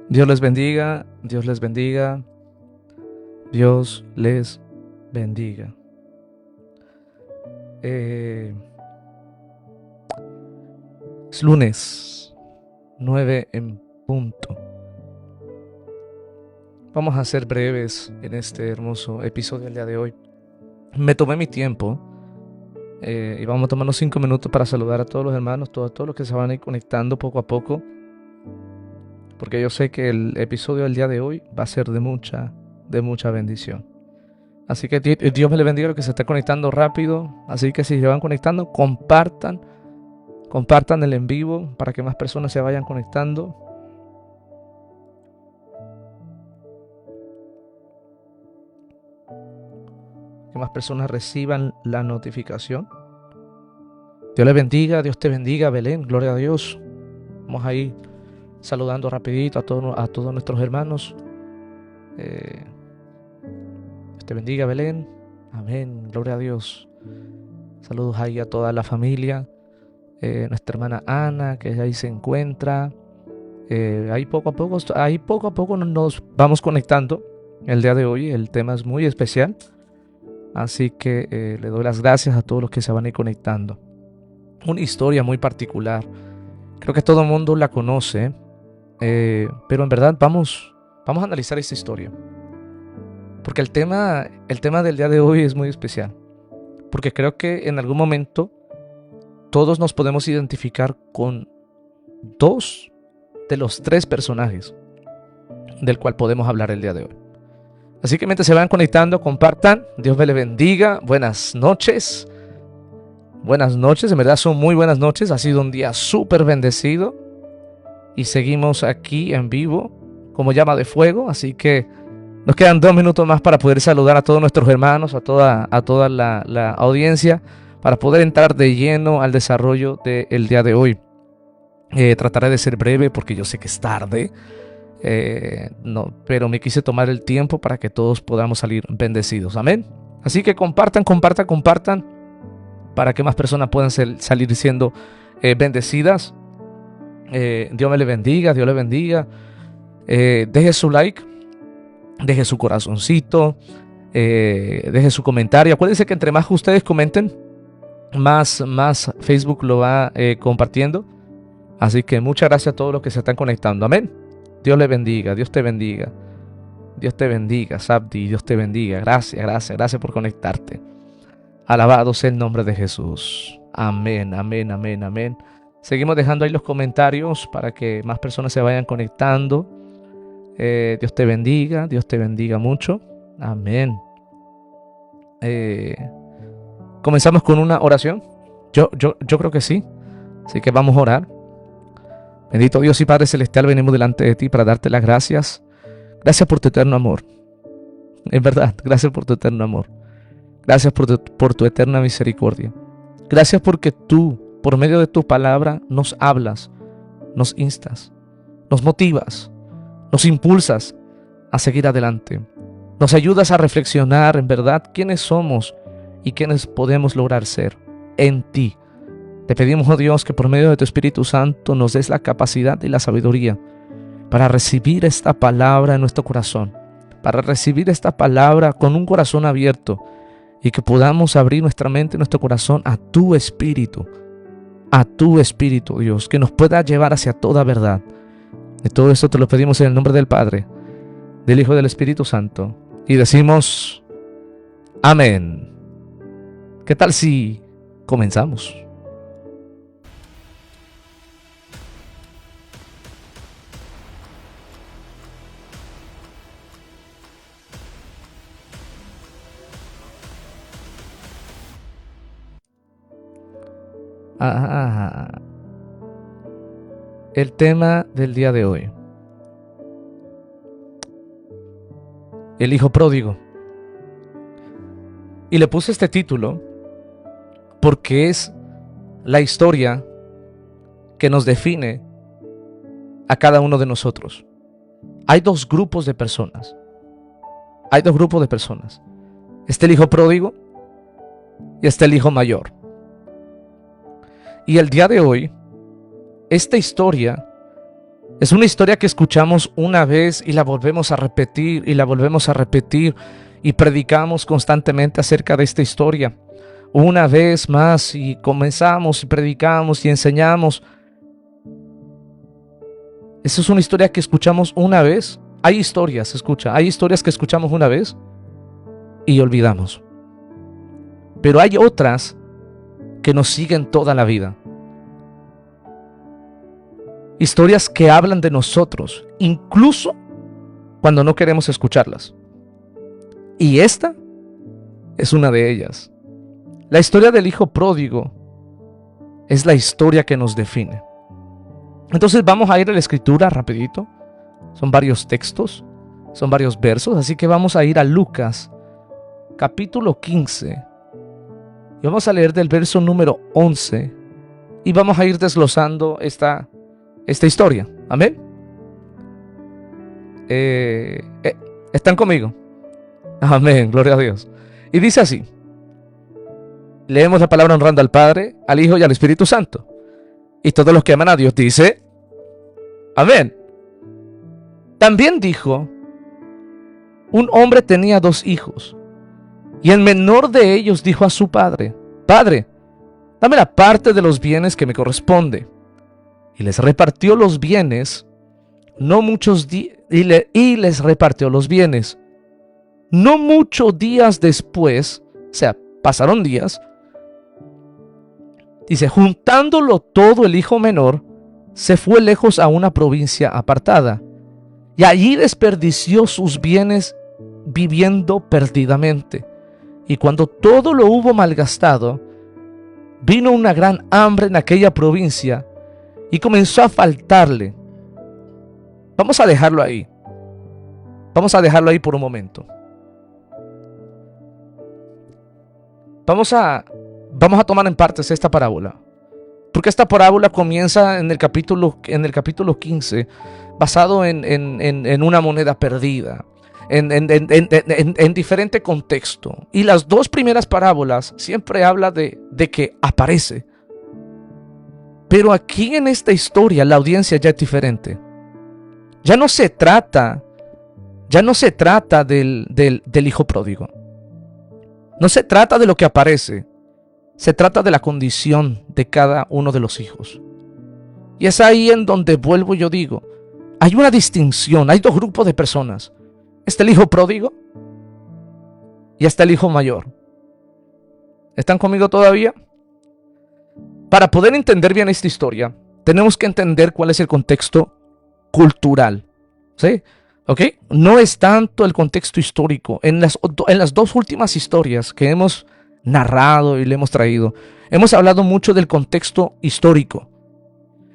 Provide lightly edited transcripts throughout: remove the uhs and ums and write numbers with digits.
Dios les bendiga, Dios les bendiga, Dios les bendiga. Es lunes, 9 en punto. Vamos a ser breves en este hermoso episodio del día de hoy. Me tomé mi tiempo y vamos a tomarnos 5 minutos para saludar a todos los hermanos, todos los que se van a ir conectando poco a poco, porque yo sé que el episodio del día de hoy va a ser de mucha bendición. Así que Dios me le bendiga a los que se están conectando rápido. Así que si se van conectando, compartan el en vivo para que más personas se vayan conectando. Que más personas reciban la notificación. Dios le bendiga, Dios te bendiga, Belén, gloria a Dios. Vamos ahí saludando rapidito a todos nuestros hermanos. Dios te bendiga, Belén. Amén, gloria a Dios. Saludos ahí a toda la familia. Nuestra hermana Ana, que ahí se encuentra. Ahí poco a poco nos vamos conectando. El día de hoy el tema es muy especial. Así que le doy las gracias a todos los que se van a ir conectando. Una historia muy particular. Creo que todo el mundo la conoce. Pero en verdad vamos a analizar esta historia. Porque el tema del día de hoy es muy especial. Porque creo que en algún momento todos nos podemos identificar con 2 de los 3 personajes del cual podemos hablar el día de hoy. Así que mientras se van conectando, compartan. Dios me le bendiga. Buenas noches. Buenas noches, en verdad son muy buenas noches. Ha sido un día súper bendecido. Y seguimos aquí en vivo como llama de fuego. Así que nos quedan 2 minutos más para poder saludar a todos nuestros hermanos, a toda la audiencia, para poder entrar de lleno al desarrollo del día de hoy. Trataré de ser breve porque yo sé que es tarde. Pero me quise tomar el tiempo para que todos podamos salir bendecidos. Amén. Así que compartan para que más personas puedan salir siendo bendecidas. Dios me le bendiga, Dios le bendiga. Deje su like, deje su corazoncito, deje su comentario. Acuérdense que entre más ustedes comenten, más Facebook lo va compartiendo. Así que muchas gracias a todos los que se están conectando. Amén. Dios le bendiga, Dios te bendiga. Dios te bendiga, Sabdi, Dios te bendiga. Gracias por conectarte. Alabado sea el nombre de Jesús. Amén. Seguimos dejando ahí los comentarios para que más personas se vayan conectando. Dios te bendiga mucho. Amén. Comenzamos con una oración. Yo creo que sí. Así que vamos a orar. Bendito Dios y Padre Celestial, venimos delante de ti para darte las gracias. Gracias por tu eterno amor. En verdad, gracias por tu eterno amor. Gracias por tu eterna misericordia. Gracias porque tú, por medio de tu palabra, nos hablas, nos instas, nos motivas, nos impulsas a seguir adelante. Nos ayudas a reflexionar en verdad quiénes somos y quiénes podemos lograr ser en ti. Te pedimos, oh Dios, que por medio de tu Espíritu Santo nos des la capacidad y la sabiduría para recibir esta palabra en nuestro corazón, para recibir esta palabra con un corazón abierto y que podamos abrir nuestra mente y nuestro corazón a tu Espíritu, Dios, que nos pueda llevar hacia toda verdad. De todo esto te lo pedimos en el nombre del Padre, del Hijo y del Espíritu Santo. Y decimos, amén. ¿Qué tal si comenzamos? El tema del día de hoy. El hijo pródigo. Y le puse este título porque es la historia que nos define a cada uno de nosotros. Hay 2 grupos de personas. Está el hijo pródigo y está el hijo mayor. Y el día de hoy, esta historia Es una historia que escuchamos una vez y la volvemos a repetir y la volvemos a repetir y predicamos constantemente acerca de esta historia. Una vez más y comenzamos y predicamos y enseñamos. Esa es una historia que escuchamos una vez. Hay historias, hay historias que escuchamos una vez y olvidamos. Pero hay otras que nos siguen toda la vida. Historias que hablan de nosotros, incluso cuando no queremos escucharlas. Y esta es una de ellas. La historia del hijo pródigo es la historia que nos define. Entonces vamos a ir a la escritura rapidito. Son varios textos, son varios versos, así que vamos a ir a Lucas, capítulo 15. Y vamos a leer del verso número 11 y vamos a ir desglosando esta historia. Amén. ¿Están conmigo? Amén, gloria a Dios. Y dice así. Leemos la palabra honrando al Padre, al Hijo y al Espíritu Santo. Y todos los que aman a Dios dice amén. También dijo: un hombre tenía 2 hijos, y el menor de ellos dijo a su padre: Padre, dame la parte de los bienes que me corresponde. Y les repartió los bienes, y les repartió los bienes. No muchos días después, o sea, pasaron días, dice, juntándolo todo el hijo menor, se fue lejos a una provincia apartada, y allí desperdició sus bienes viviendo perdidamente. Y cuando todo lo hubo malgastado, vino una gran hambre en aquella provincia, y comenzó a faltarle. Vamos a dejarlo ahí. Vamos a dejarlo ahí por un momento. Vamos a tomar en partes esta parábola. Porque esta parábola comienza en el capítulo 15, basado en una moneda perdida, en diferente contexto. Y las 2 primeras parábolas siempre habla de que aparece. Pero aquí en esta historia la audiencia ya es diferente. Ya no se trata del hijo pródigo. No se trata de lo que aparece. Se trata de la condición de cada uno de los hijos. Y es ahí en donde vuelvo y yo digo, hay una distinción, hay 2 grupos de personas. Está el hijo pródigo y está el hijo mayor. ¿Están conmigo todavía? Para poder entender bien esta historia, tenemos que entender cuál es el contexto cultural. ¿Sí? ¿Ok? No es tanto el contexto histórico. En las 2 últimas historias que hemos narrado y le hemos traído, hemos hablado mucho del contexto histórico.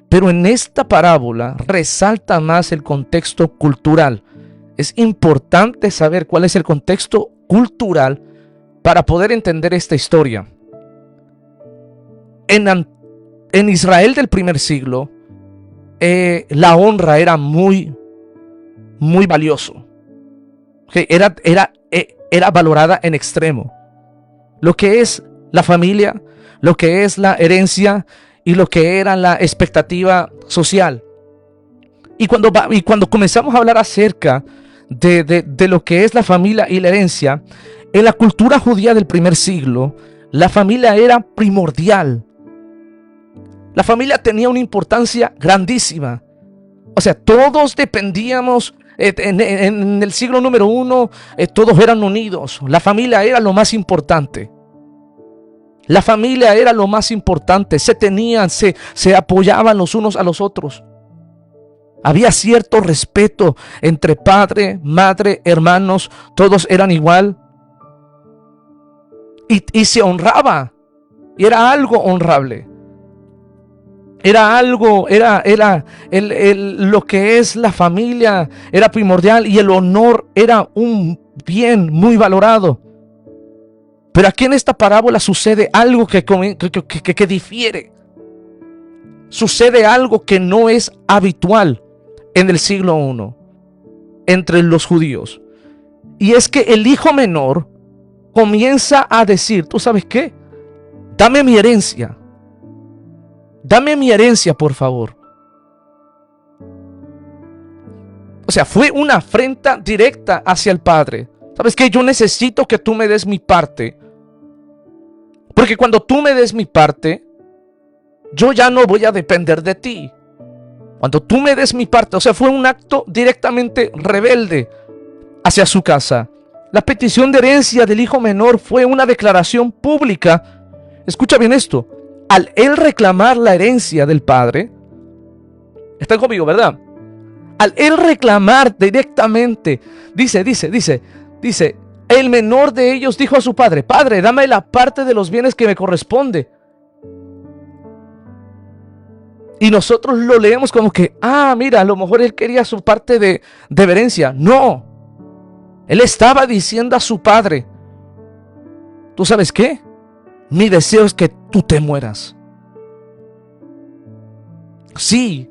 Pero en esta parábola resalta más el contexto cultural. Es importante saber cuál es el contexto cultural para poder entender esta historia. En Israel del primer siglo, la honra era muy valioso. Okay, era valorada en extremo. Lo que es la familia, lo que es la herencia y lo que era la expectativa social. Y cuando comenzamos a hablar acerca de lo que es la familia y la herencia, en la cultura judía del primer siglo, la familia era primordial. La familia tenía una importancia grandísima. O sea, todos dependíamos. En el siglo número 1, todos eran unidos. La familia era lo más importante. La familia era lo más importante. Se tenían, se apoyaban los unos a los otros. Había cierto respeto entre padre, madre, hermanos. Todos eran igual. Y se honraba. Y era algo honrable. Era lo que es la familia, era primordial, y el honor era un bien muy valorado. Pero aquí en esta parábola sucede algo que difiere. Sucede algo que no es habitual en el siglo I entre los judíos. Y es que el hijo menor comienza a decir: ¿tú sabes qué? Dame mi herencia. Dame mi herencia, por favor. O sea, fue una afrenta directa hacia el padre. ¿Sabes qué? Yo necesito que tú me des mi parte. Porque cuando tú me des mi parte, yo ya no voy a depender de ti. Cuando tú me des mi parte, o sea, fue un acto directamente rebelde hacia su casa. La petición de herencia del hijo menor fue una declaración pública. Escucha bien esto. Al él reclamar la herencia del padre, están conmigo, ¿verdad? Al él reclamar directamente, dice, el menor de ellos dijo a su padre: Padre, dame la parte de los bienes que me corresponde. Y nosotros lo leemos como que, mira, a lo mejor él quería su parte de herencia. No. Él estaba diciendo a su padre: ¿tú sabes qué? Mi deseo es que tú te mueras. Sí,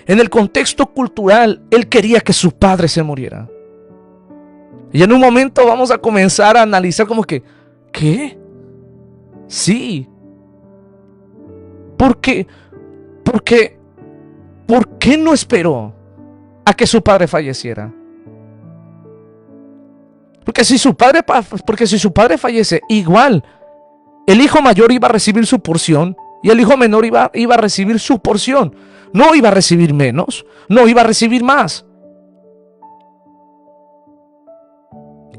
en el contexto cultural, él quería que su padre se muriera. Y en un momento vamos a comenzar a analizar como que, ¿qué? Sí. ¿Por qué no esperó a que su padre falleciera? Porque si su padre fallece, igual el hijo mayor iba a recibir su porción y el hijo menor iba a recibir su porción. No iba a recibir menos, no iba a recibir más.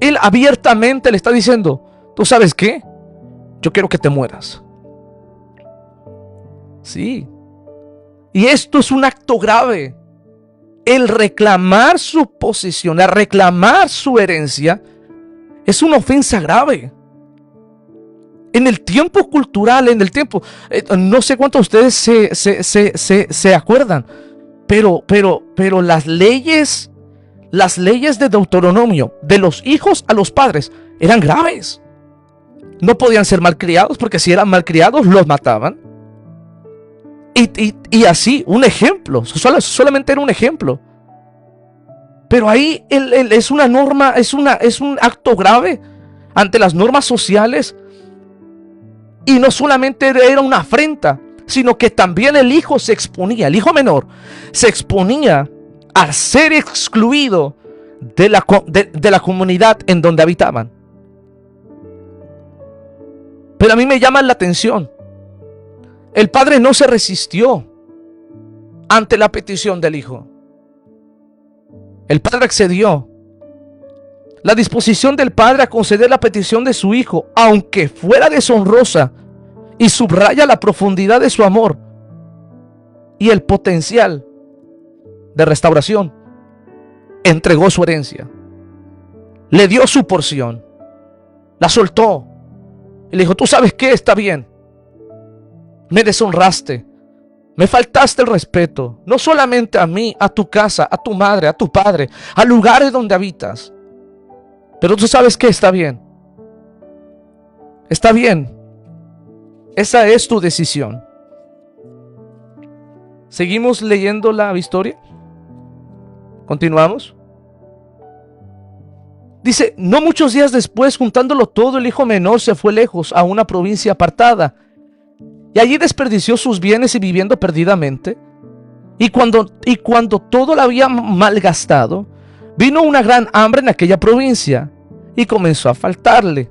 Él abiertamente le está diciendo: ¿tú sabes qué? Yo quiero que te mueras. Sí. Y esto es un acto grave. El reclamar su posición, el reclamar su herencia, es una ofensa grave. En el tiempo cultural, no sé cuántos de ustedes se acuerdan, pero las leyes de Deuteronomio, de los hijos a los padres, eran graves. No podían ser malcriados, porque si eran malcriados, los mataban. Y así, un ejemplo, solamente era un ejemplo. Pero ahí es una norma, es un acto grave ante las normas sociales. Y no solamente era una afrenta, sino que también el hijo menor se exponía a ser excluido de la comunidad en donde habitaban. Pero a mí me llama la atención. El padre no se resistió ante la petición del hijo. El padre accedió. La disposición del padre a conceder la petición de su hijo, aunque fuera deshonrosa, y subraya la profundidad de su amor y el potencial de restauración, entregó su herencia, le dio su porción, la soltó y le dijo: ¿tú sabes qué? Está bien, me deshonraste, me faltaste el respeto, no solamente a mí, a tu casa, a tu madre, a tu padre, a lugares donde habitas, pero tú sabes qué, está bien, está bien, esa es tu decisión. ¿Seguimos leyendo la historia? ¿Continuamos? Dice: no muchos días después, juntándolo todo, el hijo menor se fue lejos a una provincia apartada, y allí desperdició sus bienes y viviendo perdidamente. Y cuando todo lo había malgastado, vino una gran hambre en aquella provincia y comenzó a faltarle.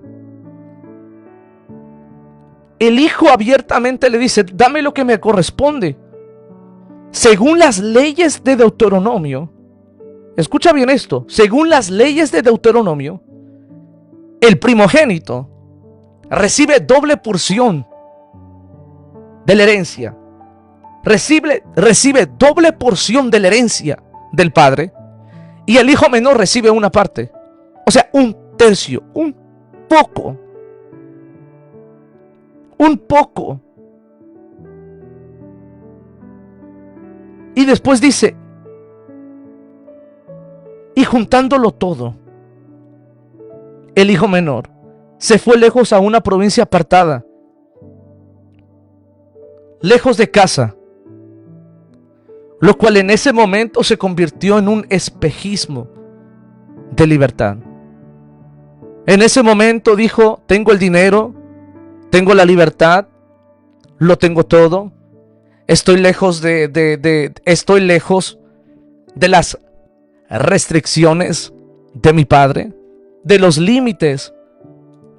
El hijo abiertamente le dice: dame lo que me corresponde. Según las leyes de Deuteronomio, escucha bien esto, según las leyes de Deuteronomio, el primogénito recibe doble porción de la herencia. Recibe doble porción de la herencia del padre, y el hijo menor recibe una parte. O sea, un tercio, un poco. Y después dice: y juntándolo todo, el hijo menor se fue lejos a una provincia apartada, lejos de casa, lo cual en ese momento se convirtió en un espejismo de libertad. En ese momento dijo: tengo el dinero, tengo la libertad, lo tengo todo. Estoy lejos de las restricciones de mi padre, de los límites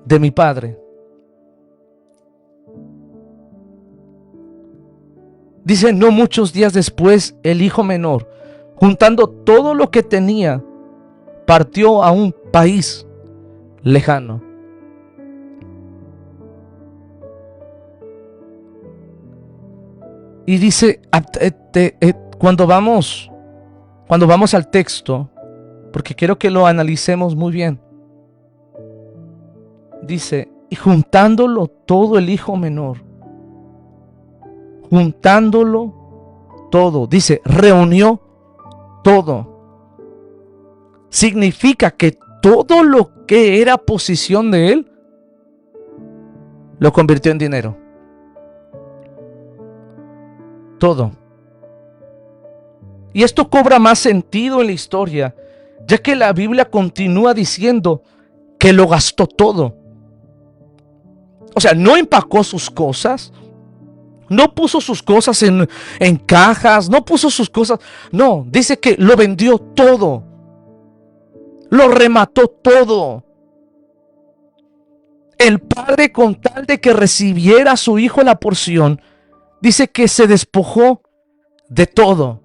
de mi padre. Dice, no muchos días después, el hijo menor, juntando todo lo que tenía, partió a un país lejano. Y dice, cuando vamos al texto, porque quiero que lo analicemos muy bien, dice, y juntándolo todo el hijo menor, juntándolo todo, dice, reunió todo. Significa que todo lo que era posición de él, lo convirtió en dinero. Todo. Y esto cobra más sentido en la historia, ya que la Biblia continúa diciendo que lo gastó todo. O sea, no empacó sus cosas, no puso sus cosas en cajas, no puso sus cosas. No, dice que lo vendió todo. Lo remató todo. El padre, con tal de que recibiera a su hijo la porción, dice que se despojó de todo.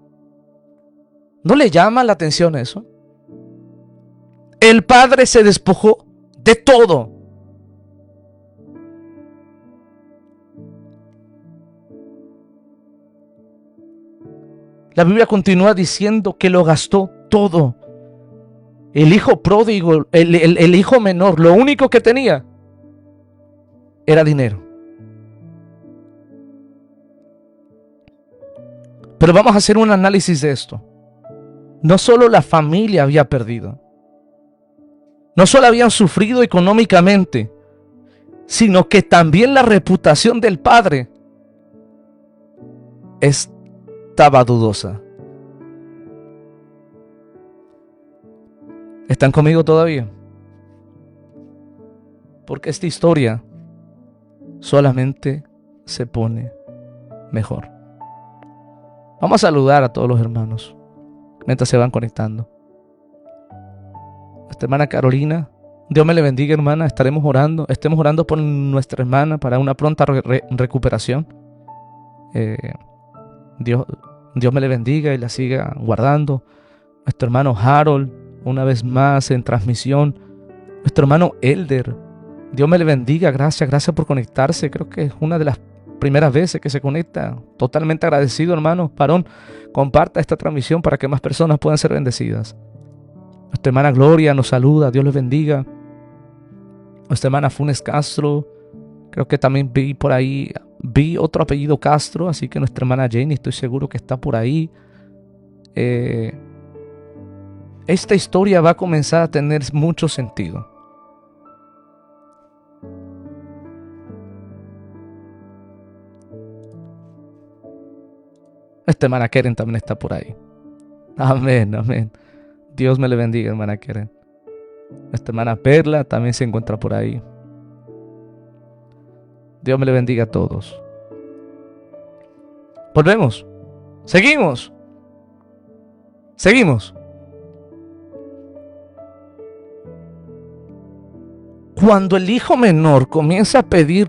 ¿No le llama la atención eso? El padre se despojó de todo. La Biblia continúa diciendo que lo gastó todo. El hijo pródigo, el hijo menor, lo único que tenía era dinero. Pero vamos a hacer un análisis de esto. No solo la familia había perdido, no solo habían sufrido económicamente, sino que también la reputación del padre estaba dudosa. ¿Están conmigo todavía? Porque esta historia solamente se pone mejor. Vamos a saludar a todos los hermanos mientras se van conectando. Nuestra hermana Carolina, Dios me le bendiga, hermana. Estemos orando por nuestra hermana para una pronta recuperación. Dios me le bendiga y la siga guardando. Nuestro hermano Harold, una vez más en transmisión. Nuestro hermano Elder, Dios me le bendiga. Gracias por conectarse. Creo que es una de las primeras veces que se conecta. Totalmente agradecido, hermano. Varón, comparta esta transmisión para que más personas puedan ser bendecidas. Nuestra hermana Gloria nos saluda. Dios les bendiga. Nuestra hermana Funes Castro, creo que también vi por ahí, vi otro apellido Castro, así que nuestra hermana Jenny, estoy seguro que está por ahí. Esta historia va a comenzar a tener mucho sentido. Esta hermana Keren también está por ahí. Amén, amén. Dios me le bendiga, hermana Keren. Nuestra hermana Perla también se encuentra por ahí. Dios me le bendiga a todos. Volvemos. Seguimos. Cuando el hijo menor comienza a pedir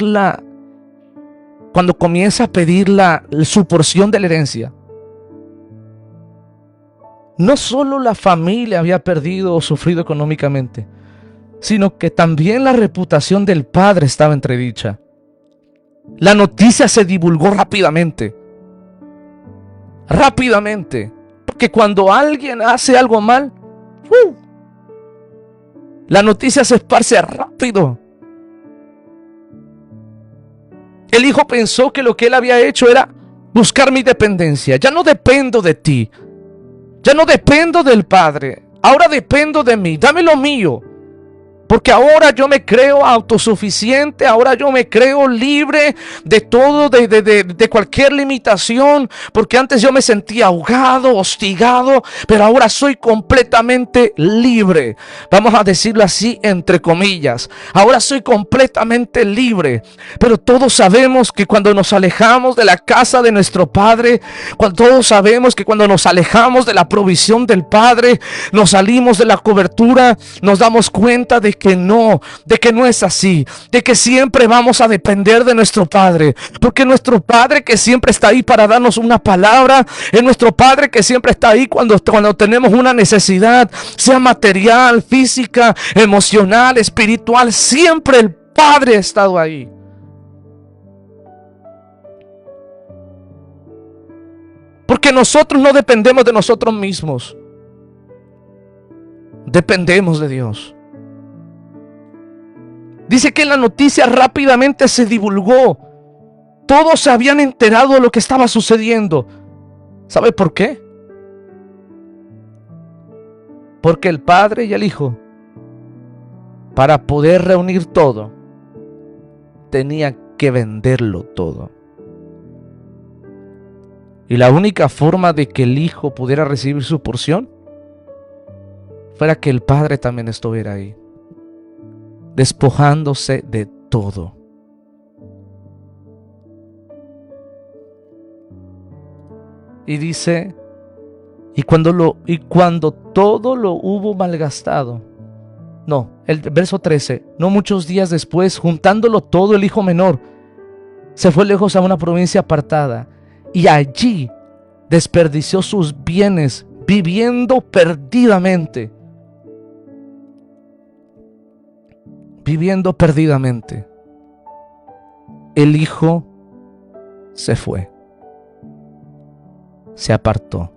su porción de la herencia, no solo la familia había perdido o sufrido económicamente, sino que también la reputación del padre estaba entredicha. La noticia se divulgó rápidamente, porque cuando alguien hace algo mal, la noticia se esparce rápido. El hijo pensó que lo que él había hecho era buscar mi dependencia. Ya no dependo de ti. Ya no dependo del padre. Ahora dependo de mí. Dame lo mío. Porque ahora yo me creo autosuficiente, ahora yo me creo libre de todo, de cualquier limitación. Porque antes yo me sentía ahogado, hostigado, pero ahora soy completamente libre. Vamos a decirlo así, entre comillas. Ahora soy completamente libre. Pero todos sabemos que cuando nos alejamos de la casa de nuestro Padre, todos sabemos que cuando nos alejamos de la provisión del Padre, nos salimos de la cobertura, nos damos cuenta de que no es así, de que siempre vamos a depender de nuestro Padre, porque nuestro Padre que siempre está ahí para darnos una palabra, es nuestro Padre que siempre está ahí cuando tenemos una necesidad, sea material, física, emocional, espiritual, siempre el Padre ha estado ahí. Porque nosotros no dependemos de nosotros mismos, dependemos de Dios. Dice que la noticia rápidamente se divulgó. Todos se habían enterado de lo que estaba sucediendo. ¿Sabe por qué? Porque el Padre y el Hijo, para poder reunir todo, tenían que venderlo todo. Y la única forma de que el Hijo pudiera recibir su porción fuera que el Padre también estuviera ahí, despojándose de todo. Y dice, y cuando todo lo hubo malgastado. No, el verso 13, no muchos días después, juntándolo todo, el hijo menor se fue lejos a una provincia apartada y allí desperdició sus bienes viviendo perdidamente. Viviendo perdidamente. El hijo se fue, se apartó,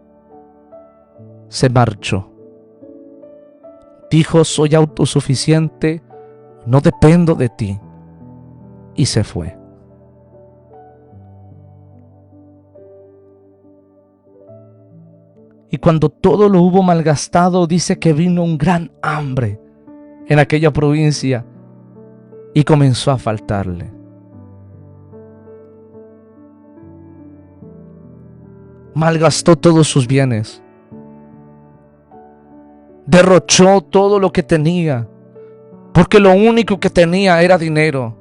se marchó. Dijo, soy autosuficiente, no dependo de ti. Y se fue. Y cuando todo lo hubo malgastado, dice que vino un gran hambre en aquella provincia y comenzó a faltarle. Malgastó todos sus bienes. Derrochó todo lo que tenía, porque lo único que tenía era dinero.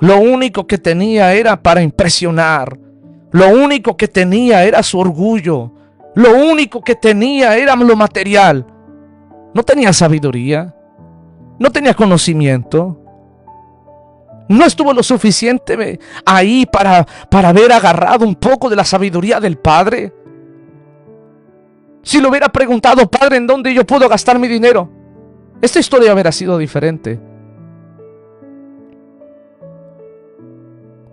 Lo único que tenía era para impresionar. Lo único que tenía era su orgullo. Lo único que tenía era lo material. No tenía sabiduría. No tenía conocimiento. No estuvo lo suficiente ahí para haber agarrado un poco de la sabiduría del Padre. Si le hubiera preguntado, Padre, ¿en dónde yo puedo gastar mi dinero?, esta historia hubiera sido diferente.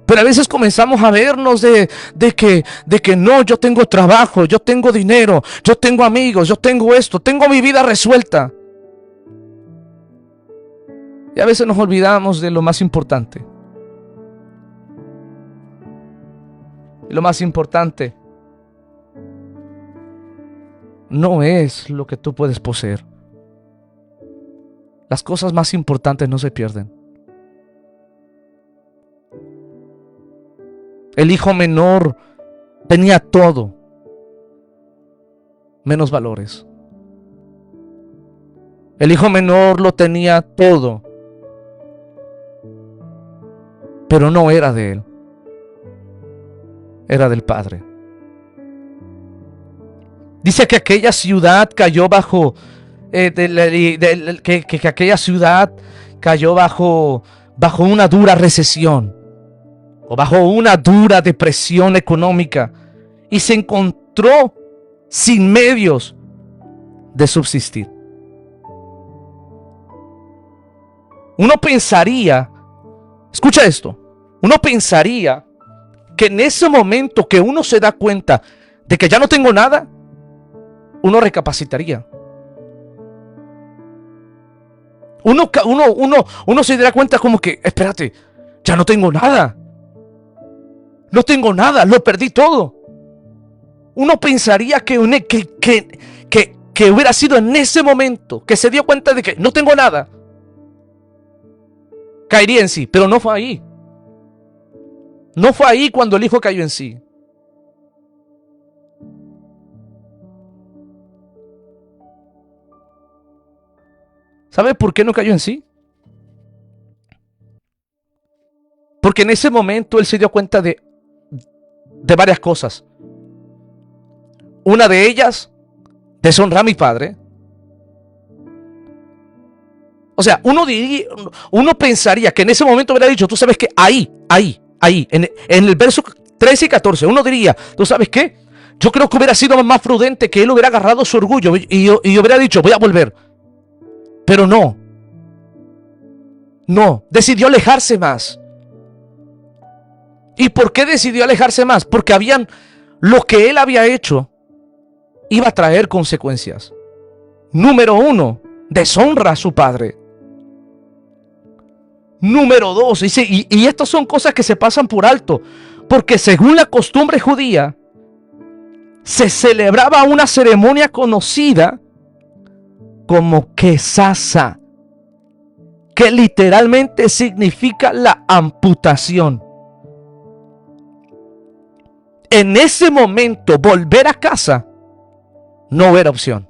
Pero a veces comenzamos a vernos de que no, yo tengo trabajo, yo tengo dinero, yo tengo amigos, yo tengo esto, tengo mi vida resuelta. Y a veces nos olvidamos de lo más importante. Y lo más importante no es lo que tú puedes poseer. Las cosas más importantes no se pierden. El hijo menor tenía todo, menos valores. El hijo menor lo tenía todo, pero no era de él, era del Padre. Dice que aquella ciudad cayó bajo que aquella ciudad cayó bajo una dura recesión o bajo una dura depresión económica y se encontró sin medios de subsistir. Uno pensaría, escucha esto, uno pensaría que en ese momento que uno se da cuenta de que ya no tengo nada, uno recapacitaría. Uno se dará cuenta como que, espérate, ya no tengo nada. No tengo nada, lo perdí todo. Uno pensaría que que hubiera sido en ese momento que se dio cuenta de que no tengo nada, caería en sí, pero no fue ahí. No fue ahí cuando el hijo cayó en sí. ¿Sabe por qué no cayó en sí? Porque en ese momento él se dio cuenta de varias cosas. Una de ellas, deshonrar a mi padre. O sea, uno pensaría que en ese momento hubiera dicho, tú sabes que ahí, en el verso 13 y 14, uno diría, tú sabes qué, yo creo que hubiera sido más prudente que él hubiera agarrado su orgullo y hubiera dicho, voy a volver. Pero no, decidió alejarse más. ¿Y por qué decidió alejarse más? Porque lo que él había hecho iba a traer consecuencias. Número 1, deshonra a su padre. Número 2, dice, y estas son cosas que se pasan por alto, porque según la costumbre judía, se celebraba una ceremonia conocida como quesasa, que literalmente significa la amputación. En ese momento, volver a casa no era opción.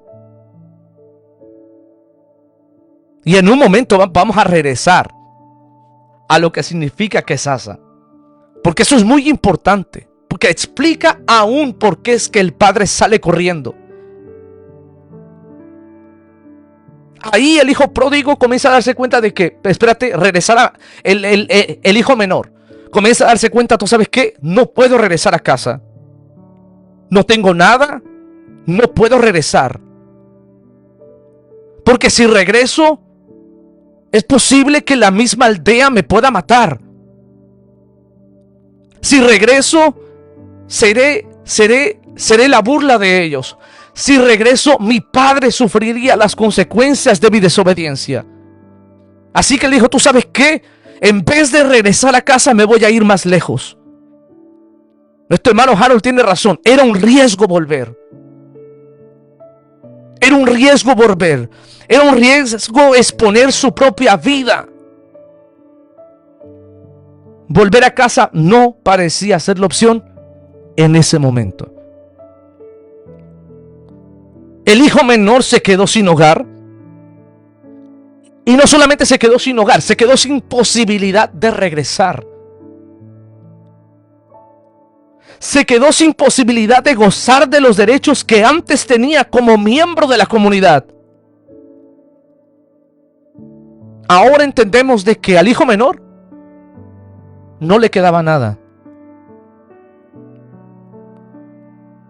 Y en un momento vamos a regresar a lo que significa quesasa, porque eso es muy importante, porque explica aún por qué es que el padre sale corriendo. Ahí el hijo pródigo comienza a darse cuenta de que, espérate, regresar el hijo menor comienza a darse cuenta, ¿tú sabes qué? No puedo regresar a casa. No tengo nada, no puedo regresar. Porque si regreso, es posible que la misma aldea me pueda matar. Si regreso, seré la burla de ellos. Si regreso, mi padre sufriría las consecuencias de mi desobediencia. Así que le dijo, ¿tú sabes qué? En vez de regresar a casa, me voy a ir más lejos. Nuestro hermano Harold tiene razón. Era un riesgo volver. Era un riesgo volver. Era un riesgo exponer su propia vida. Volver a casa no parecía ser la opción en ese momento. El hijo menor se quedó sin hogar. Y no solamente se quedó sin hogar, se quedó sin posibilidad de regresar. Se quedó sin posibilidad de gozar de los derechos que antes tenía como miembro de la comunidad. Ahora entendemos de que al hijo menor no le quedaba nada.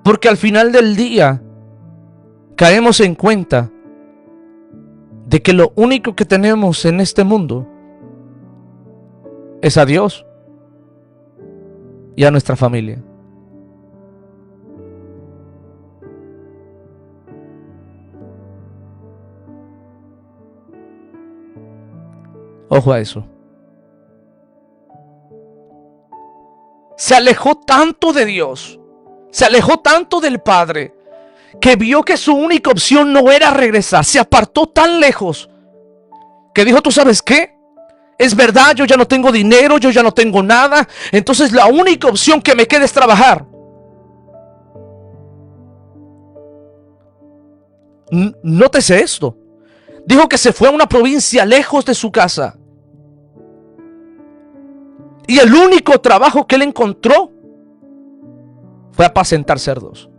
Porque al final del día caemos en cuenta de que lo único que tenemos en este mundo es a Dios y a nuestra familia. Ojo a eso. Se alejó tanto de Dios, se alejó tanto del Padre, que vio que su única opción no era regresar. Se apartó tan lejos que dijo, ¿tú sabes qué? Es verdad, yo ya no tengo dinero, yo ya no tengo nada. Entonces la única opción que me queda es trabajar. Nótese esto. Dijo que se fue a una provincia lejos de su casa. Y el único trabajo que él encontró fue apacentar cerdos.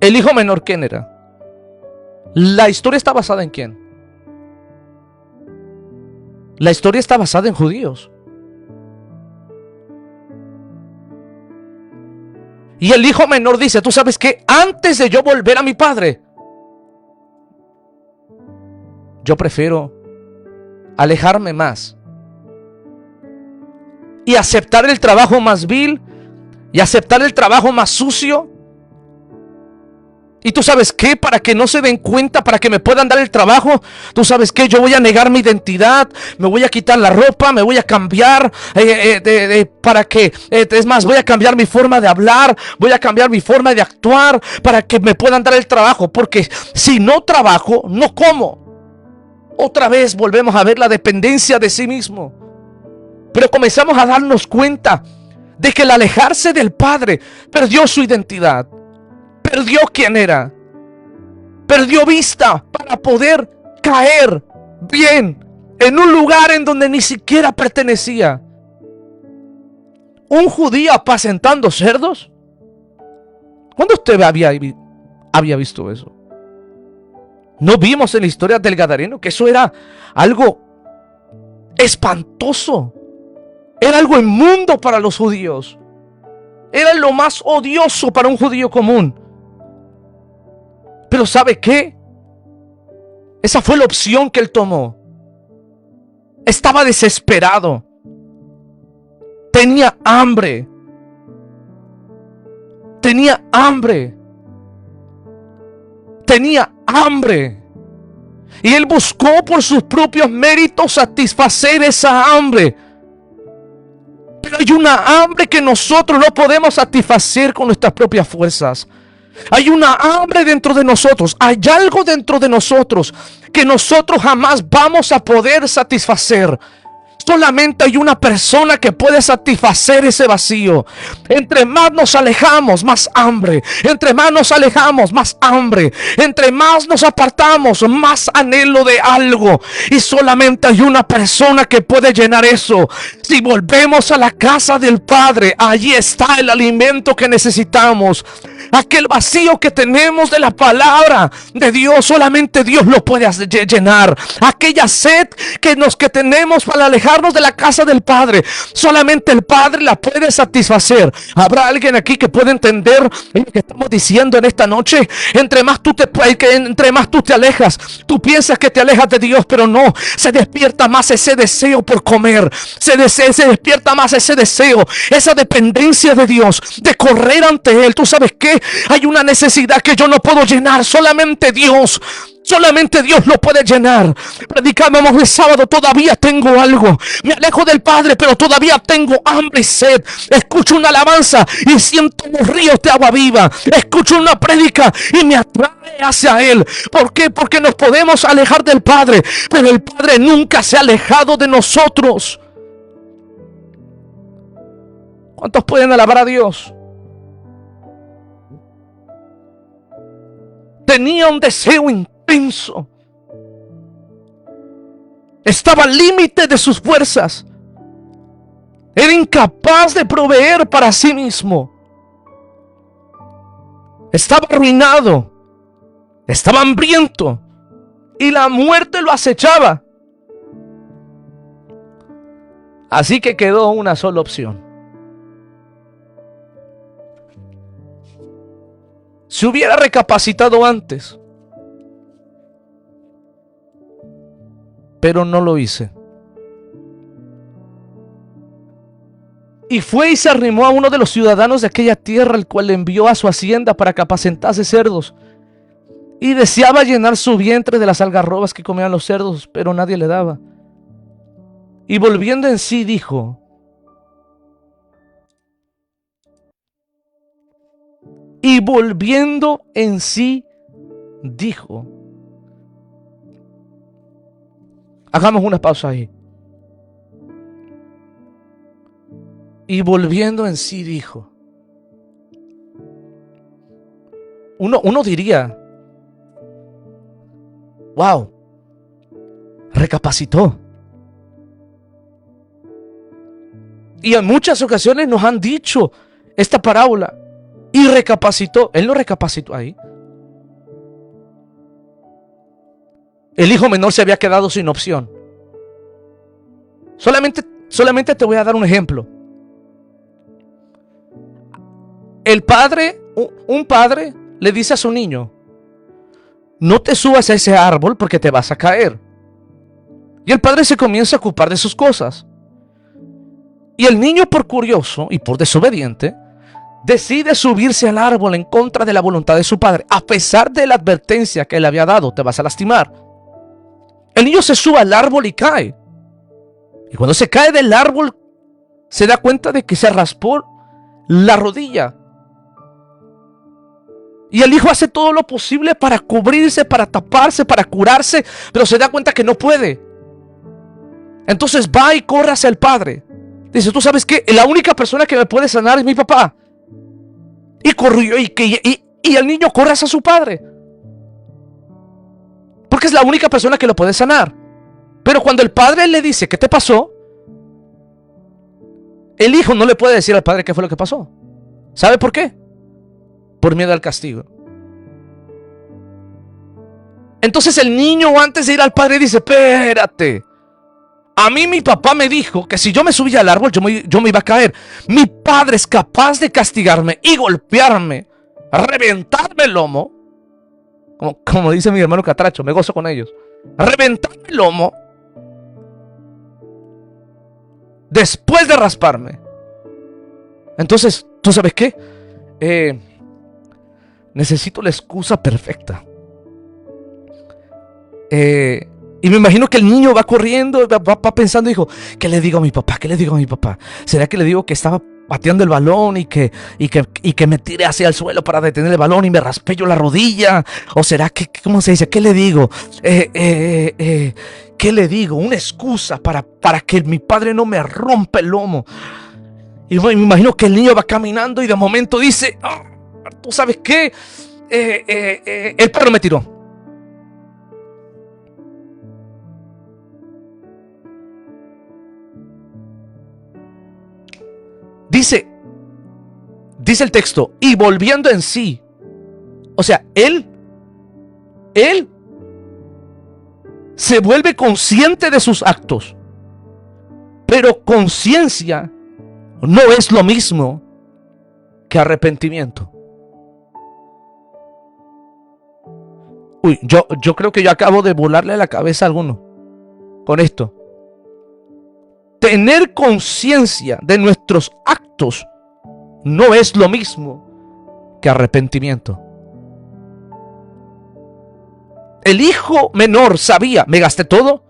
El hijo menor, ¿quién era? La historia está basada en quién? La historia está basada en judíos. Y el hijo menor dice, ¿tú sabes qué? Antes de yo volver a mi padre, yo prefiero alejarme más y aceptar el trabajo más vil y aceptar el trabajo más sucio Y tú sabes qué, para que no se den cuenta, para que me puedan dar el trabajo, tú sabes qué, yo voy a negar mi identidad, me voy a quitar la ropa, me voy a cambiar, para que, es más, voy a cambiar mi forma de hablar, voy a cambiar mi forma de actuar, para que me puedan dar el trabajo, porque si no trabajo, no como. Otra vez volvemos a ver la dependencia de sí mismo. Pero comenzamos a darnos cuenta de que al alejarse del Padre, perdió su identidad. Perdió quién era. Perdió vista para poder caer bien en un lugar en donde ni siquiera pertenecía. Un judío apacentando cerdos. ¿Cuándo usted había visto eso? ¿No vimos en la historia del Gadareno que eso era algo espantoso? Era algo inmundo para los judíos. Era lo más odioso para un judío común. Pero ¿sabe qué? Esa fue la opción que él tomó. Estaba desesperado. Tenía hambre. Tenía hambre. Tenía hambre. Y él buscó por sus propios méritos satisfacer esa hambre. Pero hay una hambre que nosotros no podemos satisfacer con nuestras propias fuerzas. Hay una hambre dentro de nosotros. Hay algo dentro de nosotros que nosotros jamás vamos a poder satisfacer. Solamente hay una persona que puede satisfacer ese vacío. Entre más nos alejamos, más hambre. Entre más nos alejamos, más hambre. Entre más nos apartamos, más anhelo de algo. Y solamente hay una persona que puede llenar eso. Si volvemos a la casa del Padre, allí está el alimento que necesitamos. Aquel vacío que tenemos de la palabra de Dios, solamente Dios lo puede llenar. Aquella sed que tenemos para alejarnos de la casa del Padre, solamente el Padre la puede satisfacer. ¿Habrá alguien aquí que pueda entender lo que estamos diciendo en esta noche? Entre más tú te alejas, tú piensas que te alejas de Dios, pero no, se despierta más ese deseo por comer, se despierta más ese deseo, esa dependencia de Dios, de correr ante Él. ¿Tú sabes qué? Hay una necesidad que yo no puedo llenar, solamente Dios lo puede llenar. Predicábamos el sábado, todavía tengo algo. Me alejo del Padre, pero todavía tengo hambre y sed. Escucho una alabanza y siento los ríos de agua viva. Escucho una prédica y me atrae hacia Él. ¿Por qué? Porque nos podemos alejar del Padre, pero el Padre nunca se ha alejado de nosotros. ¿Cuántos pueden alabar a Dios? Tenía un deseo intenso. Estaba al límite de sus fuerzas. Era incapaz de proveer para sí mismo. Estaba arruinado. Estaba hambriento. Y la muerte lo acechaba. Así que quedó una sola opción. Si hubiera recapacitado antes, pero no lo hice. Y fue y se arrimó a uno de los ciudadanos de aquella tierra, el cual le envió a su hacienda para que apacentase cerdos. Y deseaba llenar su vientre de las algarrobas que comían los cerdos, pero nadie le daba. Y volviendo en sí dijo: hagamos una pausa ahí. Y volviendo en sí dijo. Uno diría: wow, recapacitó. Y en muchas ocasiones nos han dicho esta parábola. Y recapacitó. Él no recapacitó ahí. El hijo menor se había quedado sin opción. Solamente te voy a dar un ejemplo. Un padre le dice a su niño: no te subas a ese árbol porque te vas a caer. Y el padre se comienza a ocupar de sus cosas. Y el niño, por curioso y por desobediente, decide subirse al árbol en contra de la voluntad de su padre, a pesar de la advertencia que le había dado: te vas a lastimar. El niño se sube al árbol y cae. Y cuando se cae del árbol, se da cuenta de que se raspó la rodilla. Y el hijo hace todo lo posible para cubrirse, para taparse, para curarse, pero se da cuenta que no puede. Entonces va y corre hacia el padre. Dice: ¿tú sabes qué? La única persona que me puede sanar es mi papá. Y corrió y el niño corre hacia su padre, porque es la única persona que lo puede sanar. Pero cuando el padre le dice: ¿qué te pasó?, el hijo no le puede decir al padre qué fue lo que pasó. ¿Sabe por qué? Por miedo al castigo. Entonces el niño, antes de ir al padre, dice: espérate, a mí mi papá me dijo que si yo me subía al árbol, yo me iba a caer. Mi padre es capaz de castigarme y golpearme, reventarme el lomo, como dice mi hermano Catracho, me gozo con ellos, reventarme el lomo después de rasparme. Entonces, ¿tú sabes qué? Necesito la excusa perfecta. Y me imagino que el niño va corriendo, va pensando, dijo: ¿qué le digo a mi papá? ¿Qué le digo a mi papá? ¿Será que le digo que estaba pateando el balón y que me tiré hacia el suelo para detener el balón y me raspé yo la rodilla? ¿O será que, cómo se dice? ¿Qué le digo? ¿Qué le digo? Una excusa para que mi padre no me rompa el lomo. Y me imagino que el niño va caminando y de momento dice: oh, ¿tú sabes qué? El perro me tiró. Dice el texto: y volviendo en sí. O sea, él se vuelve consciente de sus actos. Pero conciencia no es lo mismo que arrepentimiento. Uy, yo creo que yo acabo de volarle la cabeza a alguno con esto. Tener conciencia de nuestros actos no es lo mismo que arrepentimiento. El hijo menor sabía: me gasté todo,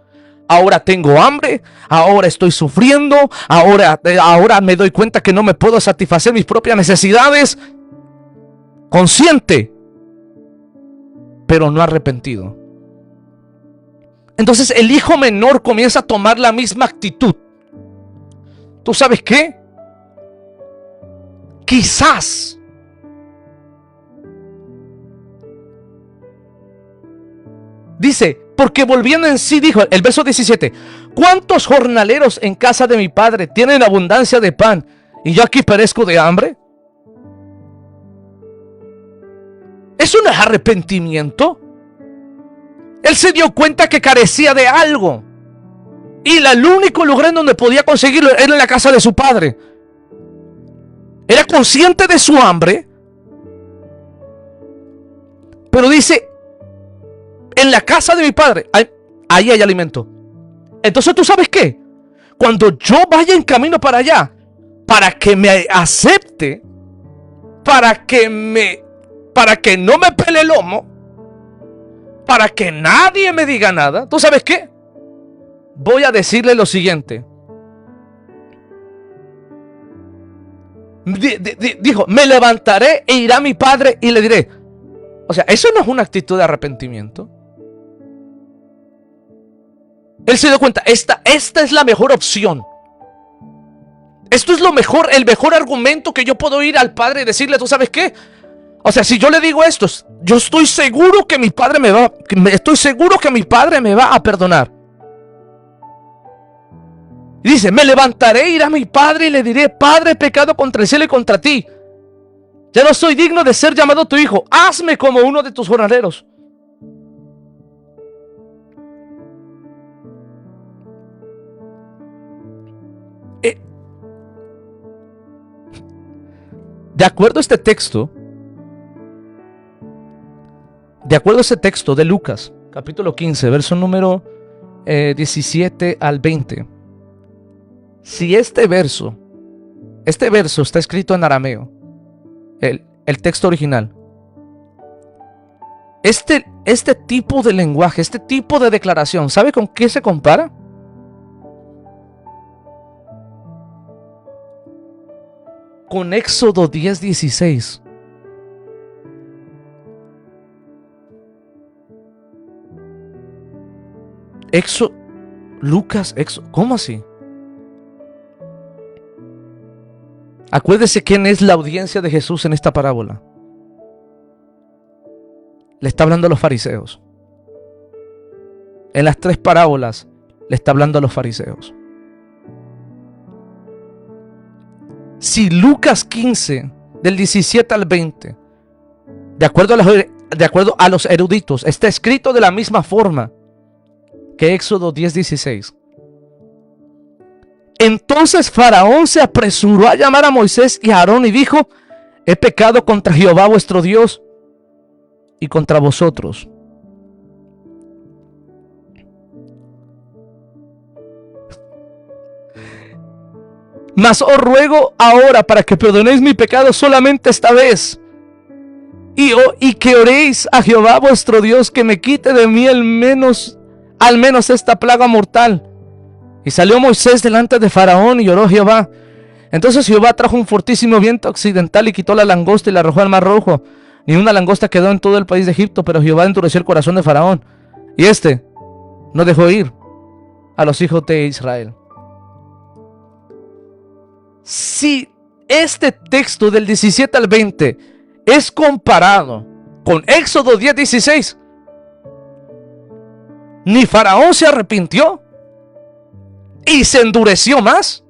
ahora tengo hambre, ahora estoy sufriendo, ahora me doy cuenta que no me puedo satisfacer mis propias necesidades. Consciente, pero no arrepentido. Entonces el hijo menor comienza a tomar la misma actitud. ¿Tú sabes qué? Quizás dice: porque volviendo en sí, dijo el verso 17: ¿cuántos jornaleros en casa de mi padre tienen abundancia de pan y yo aquí perezco de hambre? ¿Eso no es arrepentimiento? Él se dio cuenta que carecía de algo, y el único lugar en donde podía conseguirlo era en la casa de su padre. Era consciente de su hambre, pero dice: en la casa de mi padre, ahí hay alimento. Entonces, ¿tú sabes qué? Cuando yo vaya en camino para allá, para que me acepte, para que no me pele el lomo, para que nadie me diga nada, ¿tú sabes qué? Voy a decirle lo siguiente. Dijo: me levantaré e irá a mi padre y le diré. O sea, eso no es una actitud de arrepentimiento. Él se dio cuenta: esta es la mejor opción. Esto es el mejor argumento que yo puedo ir al padre y decirle: ¿tú sabes qué? O sea, si yo le digo esto, yo estoy seguro que mi padre me va a perdonar. Y dice: me levantaré e iré a mi padre y le diré: Padre, he pecado contra el cielo y contra ti. Ya no soy digno de ser llamado tu hijo. Hazme como uno de tus jornaleros. De acuerdo a este texto, de Lucas, capítulo 15, verso número 17 al 20. Si este verso está escrito en arameo, el texto original. Este tipo de lenguaje, este tipo de declaración, ¿sabe con qué se compara? Con Éxodo 10:16. Lucas, ¿cómo así? Acuérdese quién es la audiencia de Jesús en esta parábola. Le está hablando a los fariseos. En las 3 parábolas le está hablando a los fariseos. Si Lucas 15, del 17 al 20, de acuerdo a los eruditos, está escrito de la misma forma que Éxodo 10:16. Entonces Faraón se apresuró a llamar a Moisés y a Aarón y dijo: he pecado contra Jehová vuestro Dios y contra vosotros. Mas os ruego ahora para que perdonéis mi pecado solamente esta vez, y que oréis a Jehová vuestro Dios que me quite de mí al menos esta plaga mortal. Y salió Moisés delante de Faraón y oró a Jehová. Entonces Jehová trajo un fortísimo viento occidental y quitó la langosta y la arrojó al mar rojo. Ni una langosta quedó en todo el país de Egipto, pero Jehová endureció el corazón de Faraón, y éste no dejó ir a los hijos de Israel. Si este texto del 17 al 20 es comparado con Éxodo 10:16, ni Faraón se arrepintió y se endureció más,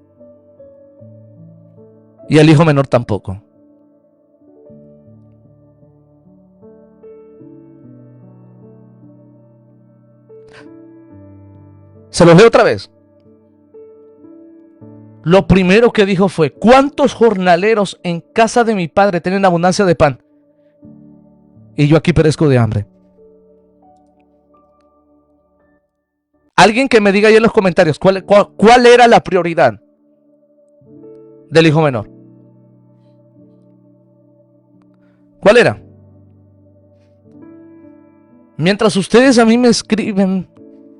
y el hijo menor tampoco. Se los leo otra vez. Lo primero que dijo fue: ¿cuántos jornaleros en casa de mi padre tienen abundancia de pan? Y yo aquí perezco de hambre. Alguien que me diga ahí en los comentarios cuál era la prioridad del hijo menor. ¿Cuál era? Mientras ustedes a mí me escriben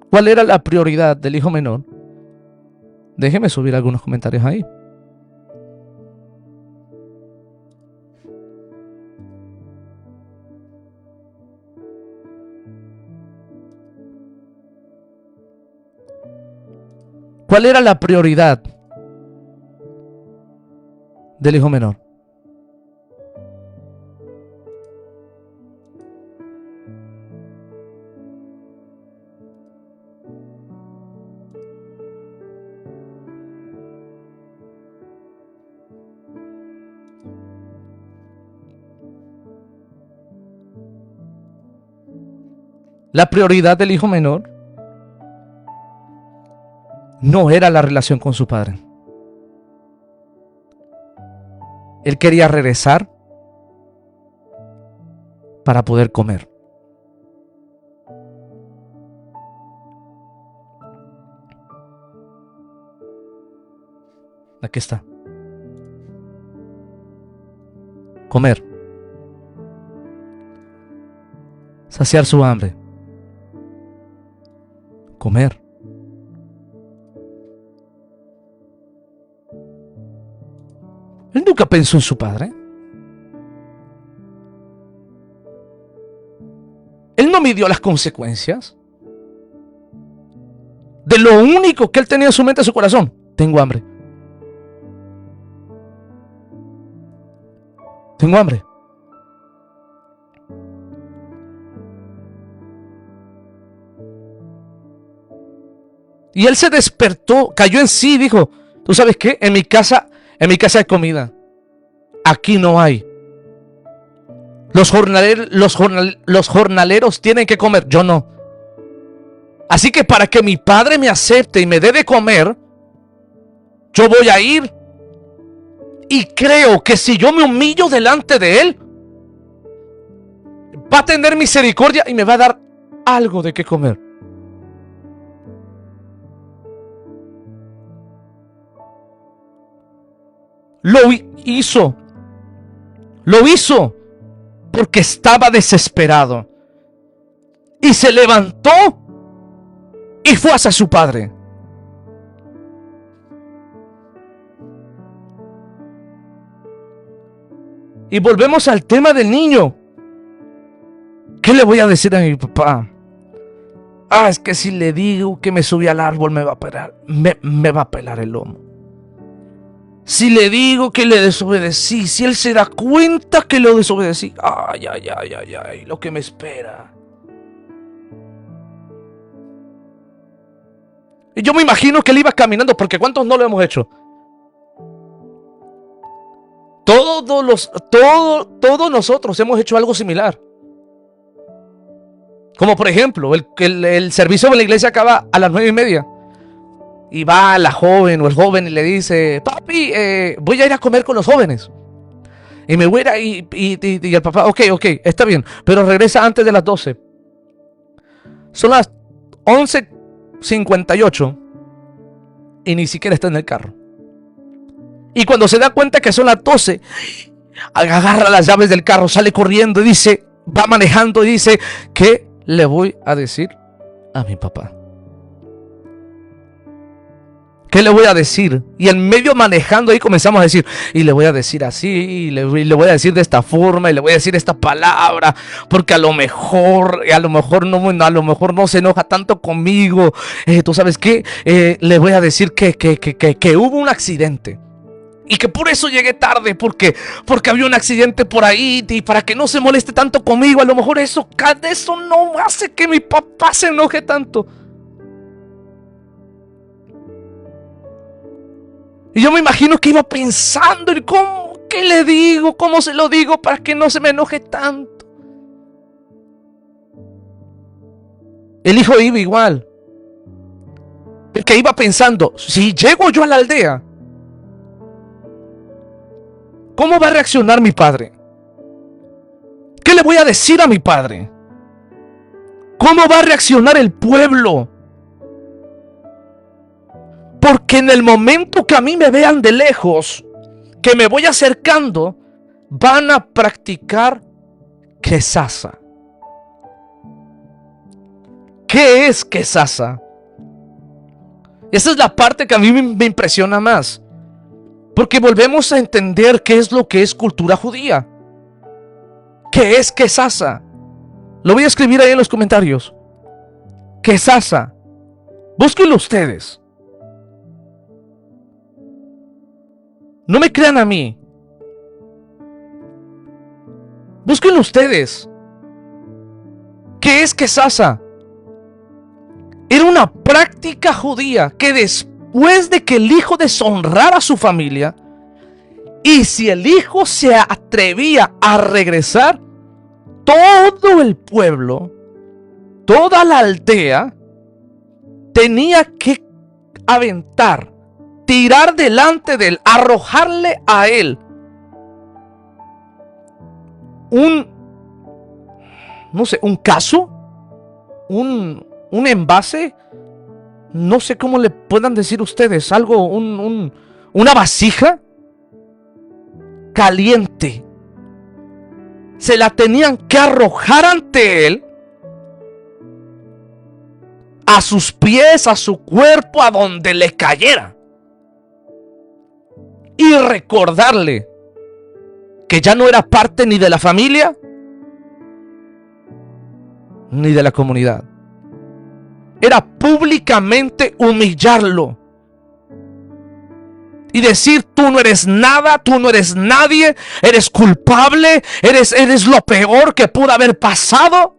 cuál era la prioridad del hijo menor, déjeme subir algunos comentarios ahí. ¿Cuál era la prioridad del hijo menor? La prioridad del hijo menor no era la relación con su padre. Él quería regresar para poder comer. Aquí está. Comer. Saciar su hambre. Comer. Él nunca pensó en su padre. Él no midió las consecuencias de lo único que él tenía en su mente, en su corazón. Tengo hambre. Tengo hambre. Y él se despertó, cayó en sí y dijo: ¿tú sabes qué? En mi casa hay comida. Aquí no hay. Los jornaleros tienen que comer, yo no. Así que para que mi padre me acepte y me dé de comer, yo voy a ir. Y creo que si yo me humillo delante de él, va a tener misericordia y me va a dar algo de qué comer. Lo hizo Lo hizo porque estaba desesperado. Y se levantó y fue hacia su padre. Y volvemos al tema del niño. ¿Qué le voy a decir a mi papá? Es que si le digo que me subí al árbol me va a pelar, me va a pelar el lomo. Si le digo que le desobedecí, si él se da cuenta que lo desobedecí, ay, lo que me espera. Y yo me imagino que él iba caminando, porque ¿cuántos no lo hemos hecho? Todos nosotros hemos hecho algo similar. Como por ejemplo, el servicio de la iglesia acaba a las 9:30. Y va la joven o el joven y le dice: papi, voy a ir a comer con los jóvenes. Y me voy a ir y el papá: ok, está bien, pero regresa antes de las 12. Son las 11:58 y ni siquiera está en el carro. Y cuando se da cuenta que son las 12, agarra las llaves del carro, sale corriendo y dice, va manejando y dice: ¿qué le voy a decir a mi papá? ¿Qué le voy a decir? Y en medio manejando ahí comenzamos a decir, y le voy a decir así, y le voy a decir de esta forma, y le voy a decir esta palabra, porque a lo mejor no se enoja tanto conmigo. ¿Tú sabes qué? Le voy a decir que hubo un accidente. Y que por eso llegué tarde, porque había un accidente por ahí, y para que no se moleste tanto conmigo. A lo mejor eso no hace que mi papá se enoje tanto. Y yo me imagino que iba pensando en qué le digo, cómo se lo digo para que no se me enoje tanto. El hijo iba igual. El que iba pensando, si llego yo a la aldea, ¿cómo va a reaccionar mi padre? ¿Qué le voy a decir a mi padre? ¿Cómo va a reaccionar el pueblo? Porque en el momento que a mí me vean de lejos, que me voy acercando, van a practicar quesasa. ¿Qué es quesasa? Esa es la parte que a mí me impresiona más. Porque volvemos a entender qué es lo que es cultura judía. ¿Qué es quesasa? Lo voy a escribir ahí en los comentarios. Quesasa. Búsquenlo ustedes. No me crean a mí. Búsquenlo ustedes. ¿Qué es quesasa? Era una práctica judía que después de que el hijo deshonrara a su familia, y si el hijo se atrevía a regresar, todo el pueblo, toda la aldea, tenía que aventar, tirar delante de él, arrojarle a él un caso, un envase, no sé cómo le puedan decir ustedes, algo, una vasija caliente. Se la tenían que arrojar ante él, a sus pies, a su cuerpo, a donde le cayera, y recordarle que ya no era parte ni de la familia ni de la comunidad. Era públicamente humillarlo y decir: tú no eres nada, tú no eres nadie, eres culpable, eres lo peor que pudo haber pasado.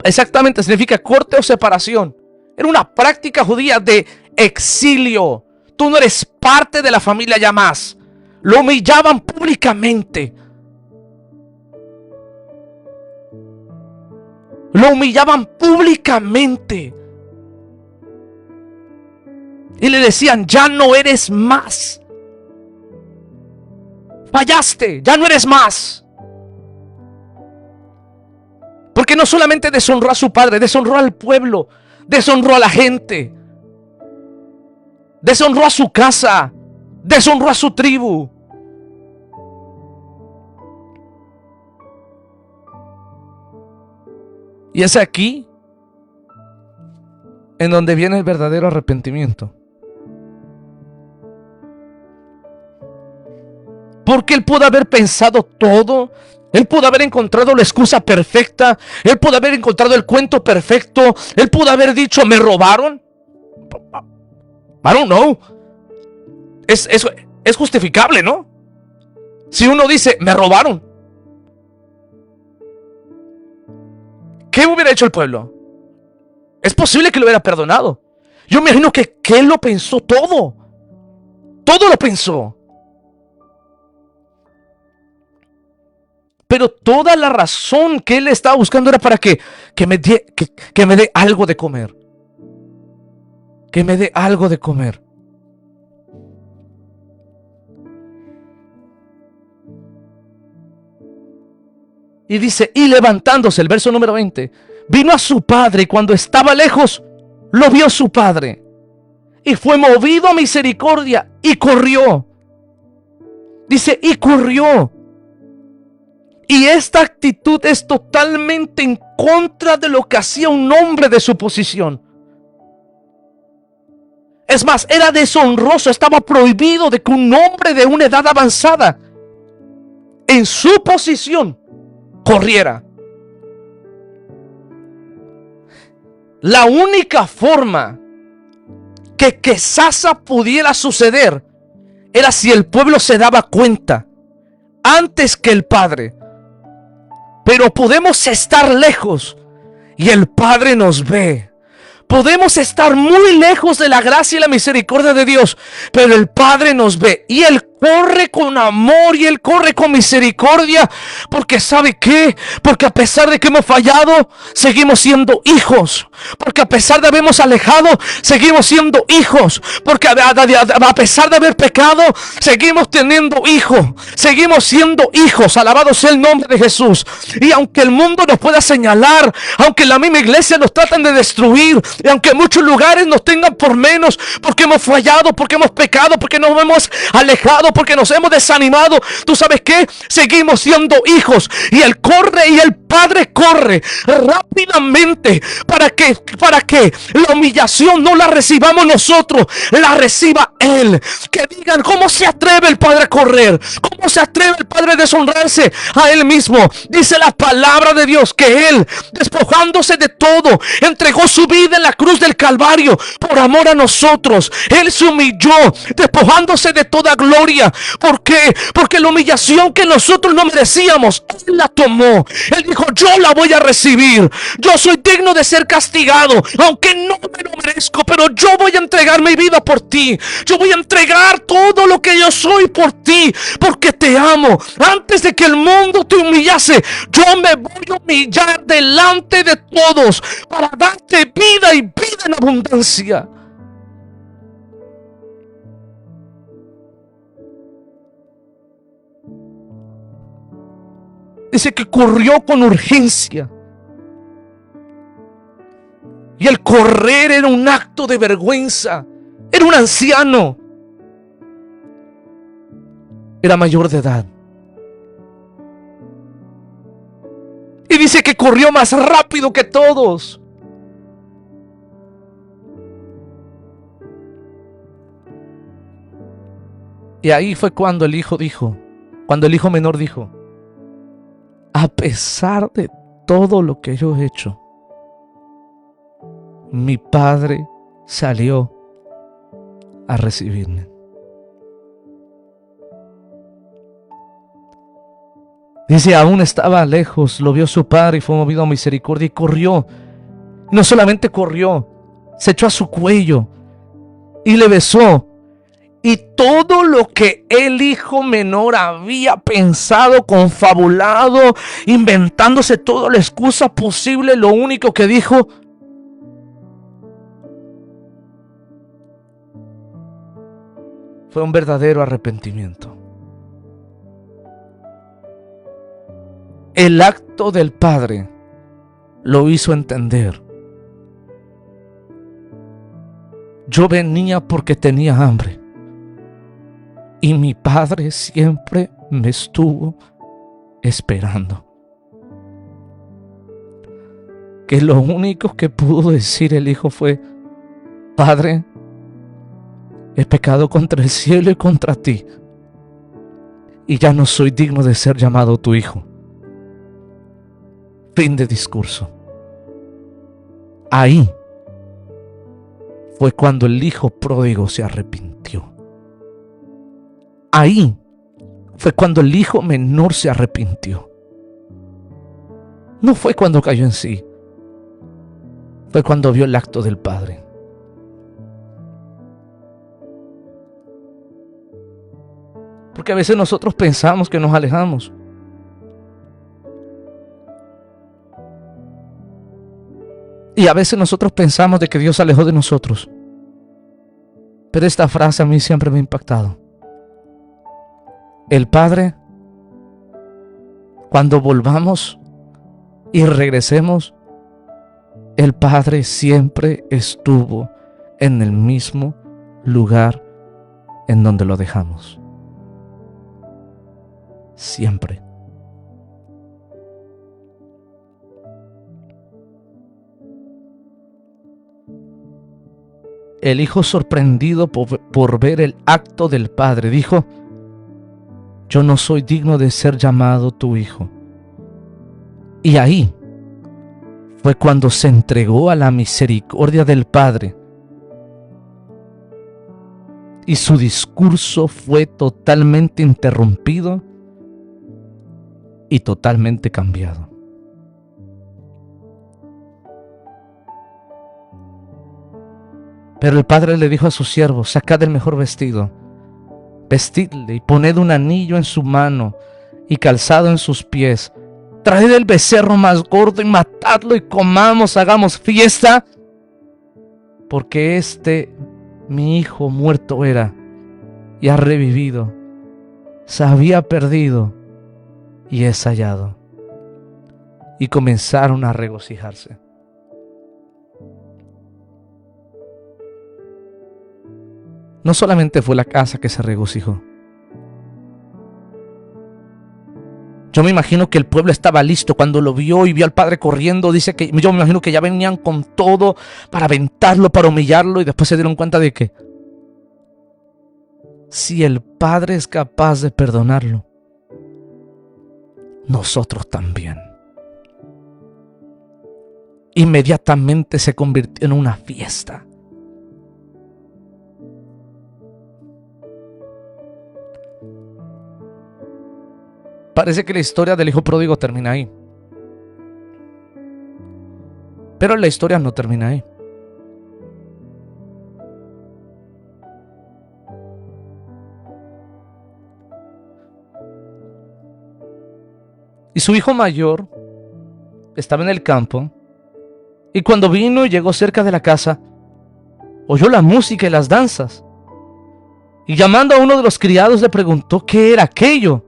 Exactamente, significa corte o separación. Era una práctica judía de exilio. Tú no eres parte de la familia ya más. Lo humillaban públicamente. Lo humillaban públicamente. Y le decían: ya no eres más. Fallaste, ya no eres más. Porque no solamente deshonró a su padre, deshonró al pueblo, deshonró a la gente, deshonró a su casa, deshonró a su tribu. Y es aquí en donde viene el verdadero arrepentimiento. Porque él pudo haber pensado todo. Él pudo haber encontrado la excusa perfecta. Él pudo haber encontrado el cuento perfecto. Él pudo haber dicho, ¿me robaron? I don't know. Es justificable, ¿no? Si uno dice, me robaron. ¿Qué hubiera hecho el pueblo? Es posible que lo hubiera perdonado. Yo me imagino que él lo pensó todo. Todo lo pensó. Pero toda la razón que él estaba buscando era para que me dé algo de comer. Que me dé algo de comer. Y dice, y levantándose, el verso número 20, vino a su padre y cuando estaba lejos, lo vio su padre. Y fue movido a misericordia y corrió. Dice, y corrió. Y esta actitud es totalmente en contra de lo que hacía un hombre de su posición. Es más, era deshonroso, estaba prohibido de que un hombre de una edad avanzada, en su posición, corriera. La única forma que quizás pudiera suceder era si el pueblo se daba cuenta antes que el Padre. Pero podemos estar lejos y el Padre nos ve. Podemos estar muy lejos de la gracia y la misericordia de Dios, pero el Padre nos ve y Él corre con amor y Él corre con misericordia, porque ¿sabe qué? Porque a pesar de que hemos fallado, seguimos siendo hijos. Porque a pesar de habernos alejado, seguimos siendo hijos. Porque a pesar de haber pecado, seguimos teniendo hijos. Seguimos siendo hijos. Alabado sea el nombre de Jesús. Y aunque el mundo nos pueda señalar, aunque la misma iglesia nos tratan de destruir, y aunque muchos lugares nos tengan por menos, porque hemos fallado, porque hemos pecado, porque nos hemos alejado, porque nos hemos desanimado, ¿tú sabes qué? Seguimos siendo hijos. Y Él corre y el Padre corre rápidamente para que la humillación no la recibamos nosotros, la reciba Él. Que digan, ¿cómo se atreve el Padre a correr? ¿Cómo se atreve el Padre a deshonrarse a Él mismo? Dice la palabra de Dios que Él, despojándose de todo, entregó su vida en la cruz del Calvario por amor a nosotros. Él se humilló, despojándose de toda gloria. ¿Por qué? Porque la humillación que nosotros no merecíamos, Él la tomó. Él dijo, yo la voy a recibir. Yo soy digno de ser castigado, aunque no me lo merezco, pero yo voy a entregar mi vida por ti. Yo voy a entregar todo lo que yo soy por ti, porque te amo. Antes de que el mundo te humillase, yo me voy a humillar delante de todos para darte vida y vida en abundancia. Dice que corrió con urgencia. Y el correr era un acto de vergüenza. Era un anciano. Era mayor de edad. Y dice que corrió más rápido que todos. Y ahí fue cuando el hijo menor dijo, a pesar de todo lo que yo he hecho, mi padre salió a recibirme. Dice, aún estaba lejos, lo vio su padre y fue movido a misericordia y corrió. No solamente corrió, se echó a su cuello y le besó. Y todo lo que el hijo menor había pensado, confabulado, inventándose toda la excusa posible, lo único que dijo, fue un verdadero arrepentimiento. El acto del Padre lo hizo entender. Yo venía porque tenía hambre. Y mi Padre siempre me estuvo esperando. que lo único que pudo decir el hijo fue: Padre, he pecado contra el cielo y contra ti, y ya no soy digno de ser llamado tu hijo. Fin de discurso. Ahí fue cuando el hijo pródigo se arrepintió. Ahí fue cuando el hijo menor se arrepintió. No fue cuando cayó en sí, fue cuando vio el acto del padre. Porque a veces nosotros pensamos que nos alejamos. Y a veces nosotros pensamos de que Dios se alejó de nosotros. Pero esta frase a mí siempre me ha impactado. El Padre, cuando volvamos y regresemos, el Padre siempre estuvo en el mismo lugar en donde lo dejamos. Siempre. El hijo, sorprendido por ver el acto del padre, dijo: yo no soy digno de ser llamado tu hijo. Y ahí fue cuando se entregó a la misericordia del Padre. Y su discurso fue totalmente interrumpido y totalmente cambiado. Pero el padre le dijo a sus siervos: sacad el mejor vestido, vestidle y poned un anillo en su mano y calzado en sus pies. Traed el becerro más gordo y matadlo y comamos, hagamos fiesta, porque mi hijo muerto era y ha revivido, se había perdido y es hallado. Y comenzaron a regocijarse. No solamente fue la casa que se regocijó. Yo me imagino que el pueblo estaba listo cuando lo vio y vio al padre corriendo. Dice que yo me imagino que ya venían con todo para aventarlo, para humillarlo, y después se dieron cuenta de que si el Padre es capaz de perdonarlo, nosotros también. Inmediatamente se convirtió en una fiesta. Parece que la historia del hijo pródigo termina ahí. Pero la historia no termina ahí. Y su hijo mayor estaba en el campo, y cuando vino y llegó cerca de la casa, oyó la música y las danzas. Y llamando a uno de los criados le preguntó qué era aquello.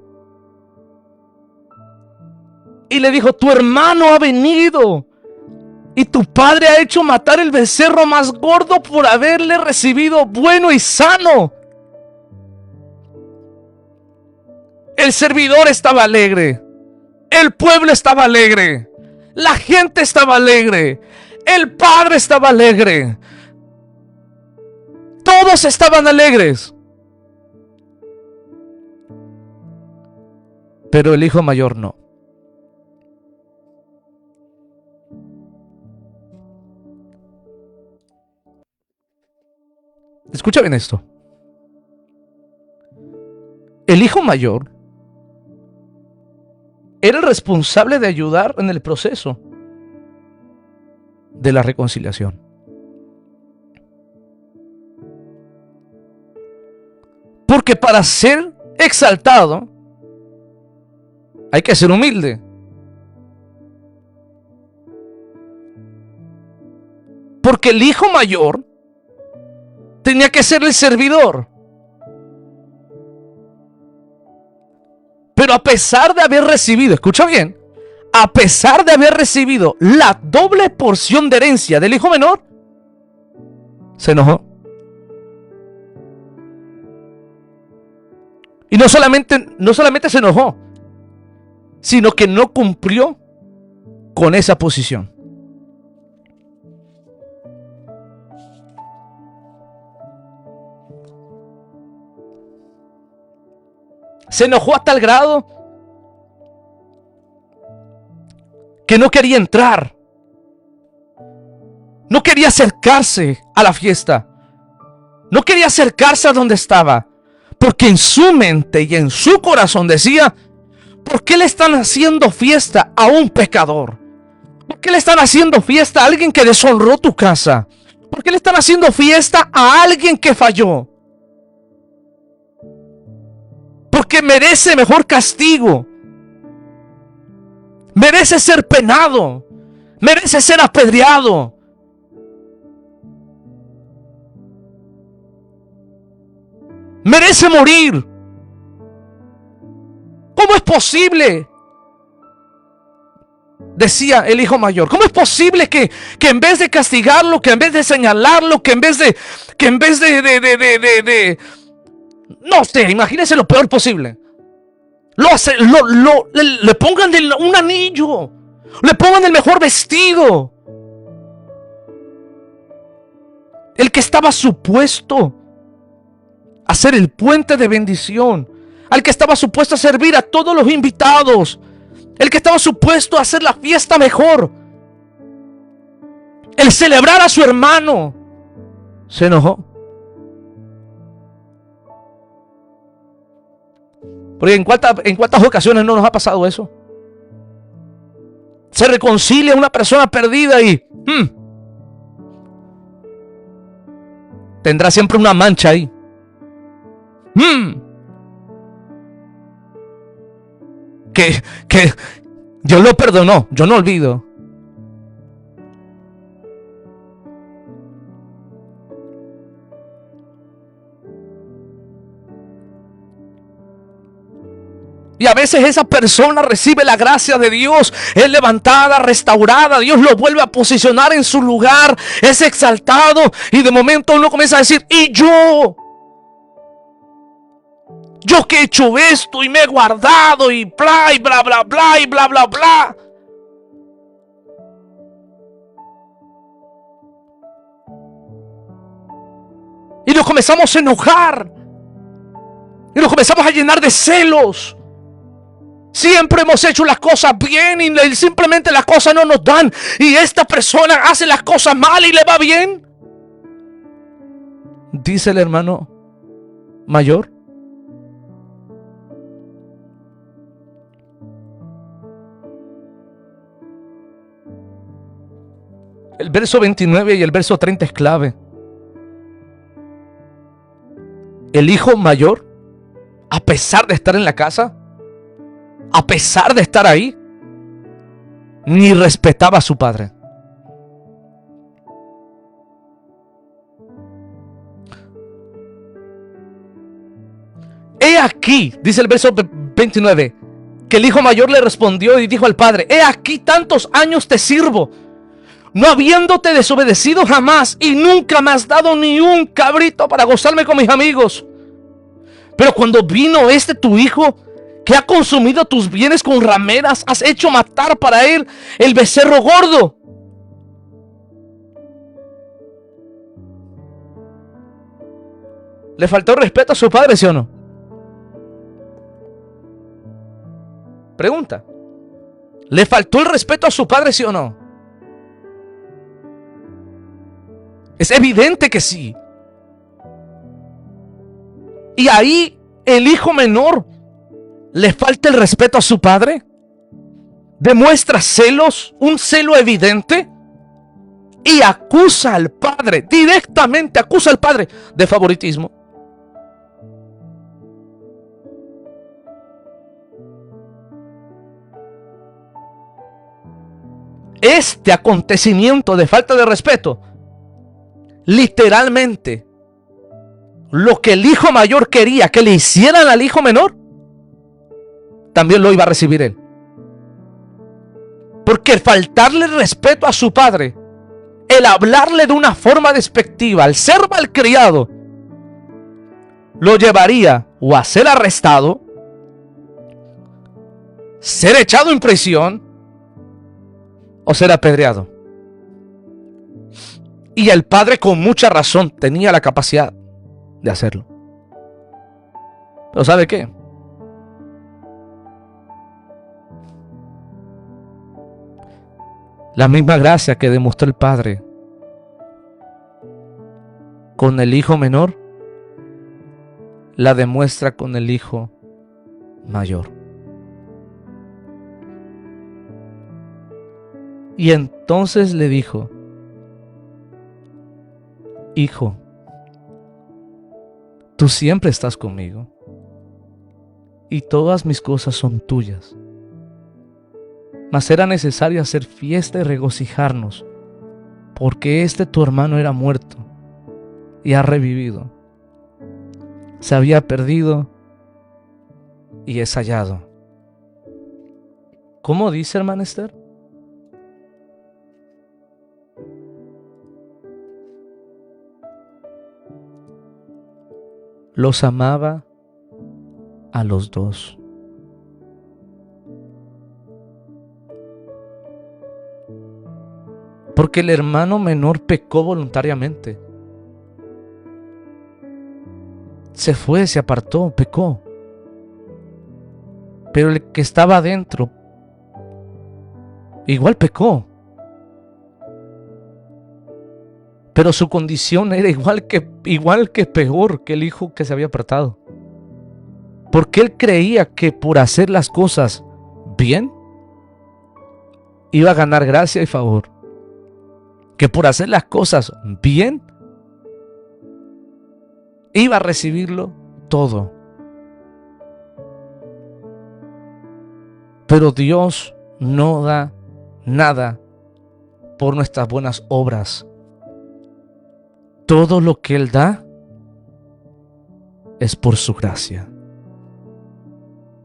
Y le dijo: tu hermano ha venido y tu padre ha hecho matar el becerro más gordo por haberle recibido bueno y sano. El servidor estaba alegre, el pueblo estaba alegre, la gente estaba alegre, el padre estaba alegre, todos estaban alegres. Pero el hijo mayor no. Escucha bien esto. El hijo mayor era el responsable de ayudar en el proceso de la reconciliación. Porque para ser exaltado hay que ser humilde. Porque el hijo mayor tenía que ser el servidor. Pero a pesar de haber recibido, escucha bien, a pesar de haber recibido la doble porción de herencia del hijo menor, se enojó. Y no solamente se enojó, sino que no cumplió con esa posición. Se enojó a tal grado que no quería entrar. No quería acercarse a la fiesta. No quería acercarse a donde estaba. Porque en su mente y en su corazón decía: ¿por qué le están haciendo fiesta a un pecador? ¿Por qué le están haciendo fiesta a alguien que deshonró tu casa? ¿Por qué le están haciendo fiesta a alguien que falló? Porque merece mejor castigo. Merece ser penado. Merece ser apedreado. Merece morir. ¿Cómo es posible? Decía el hijo mayor. ¿Cómo es posible que en vez de castigarlo, que en vez de señalarlo, que en vez de no sé, imagínense lo peor posible, le pongan un anillo, le pongan el mejor vestido, el que estaba supuesto a ser el puente de bendición, al que estaba supuesto a servir a todos los invitados, el que estaba supuesto a hacer la fiesta mejor, el celebrar a su hermano, se enojó. Porque en cuántas ocasiones no nos ha pasado eso. Se reconcilia una persona perdida y tendrá siempre una mancha ahí. Que Dios lo perdonó, yo no olvido. Y a veces esa persona recibe la gracia de Dios, es levantada, restaurada, Dios lo vuelve a posicionar en su lugar, es exaltado, y de momento uno comienza a decir: ¿y yo que he hecho esto y me he guardado y bla y bla bla bla y bla bla bla? Y nos comenzamos a enojar y nos comenzamos a llenar de celos. Siempre hemos hecho las cosas bien y simplemente las cosas no nos dan, y esta persona hace las cosas mal y le va bien. Dice el hermano mayor: el verso 29 y el verso 30 es clave. El hijo mayor, a pesar de estar en la casa, a pesar de estar ahí, ni respetaba a su padre. He aquí, dice el verso 29, que el hijo mayor le respondió y dijo al padre: he aquí tantos años te sirvo, no habiéndote desobedecido jamás, y nunca me has dado ni un cabrito para gozarme con mis amigos. Pero cuando vino tu hijo, que ha consumido tus bienes con rameras, has hecho matar para él el becerro gordo. ¿Le faltó respeto a su padre, sí o no? Pregunta. ¿Le faltó el respeto a su padre, sí o no? Es evidente que sí. Y ahí el hijo menor le falta el respeto a su padre, demuestra celos, un celo evidente, y acusa al padre, directamente acusa al padre de favoritismo. Este acontecimiento de falta de respeto, literalmente, lo que el hijo mayor quería que le hicieran al hijo menor, también lo iba a recibir él. Porque el faltarle respeto a su padre, el hablarle de una forma despectiva, el ser malcriado, lo llevaría o a ser arrestado, ser echado en prisión o ser apedreado. Y el padre, con mucha razón, tenía la capacidad de hacerlo. Pero ¿sabe qué? La misma gracia que demostró el Padre con el hijo menor, la demuestra con el hijo mayor. Y entonces le dijo: Hijo, tú siempre estás conmigo y todas mis cosas son tuyas. Mas era necesario hacer fiesta y regocijarnos, porque este tu hermano era muerto y ha revivido. Se había perdido y es hallado. ¿Cómo dice, hermana Esther? Los amaba a los dos. Porque el hermano menor pecó voluntariamente. Se fue, se apartó, pecó. Pero el que estaba adentro igual pecó. Pero su condición era igual que peor que el hijo que se había apartado. Porque él creía que por hacer las cosas bien iba a ganar gracia y favor. Que por hacer las cosas bien iba a recibirlo todo. Pero Dios no da nada por nuestras buenas obras. Todo lo que Él da es por su gracia.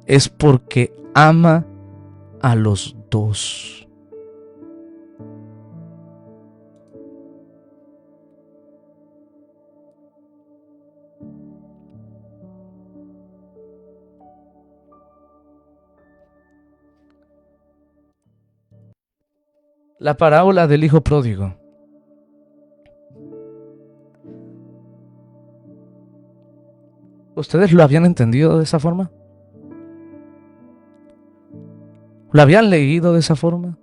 Es porque ama a los dos. La parábola del hijo pródigo. ¿Ustedes lo habían entendido de esa forma? ¿Lo habían leído de esa forma?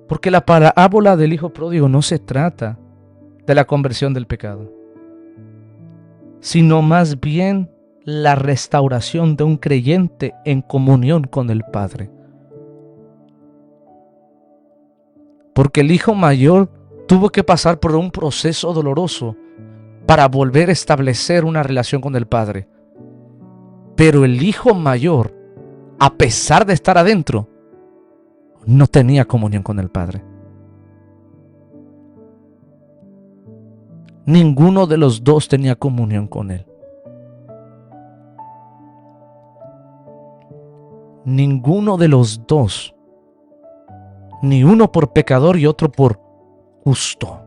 Porque la parábola del hijo pródigo no se trata de la conversión del pecado, sino más bien la restauración de un creyente en comunión con el Padre. Porque el hijo mayor tuvo que pasar por un proceso doloroso para volver a establecer una relación con el Padre. Pero el hijo mayor, a pesar de estar adentro, no tenía comunión con el Padre. Ninguno de los dos tenía comunión con Él. Ninguno de los dos. Ni uno por pecador y otro por justo.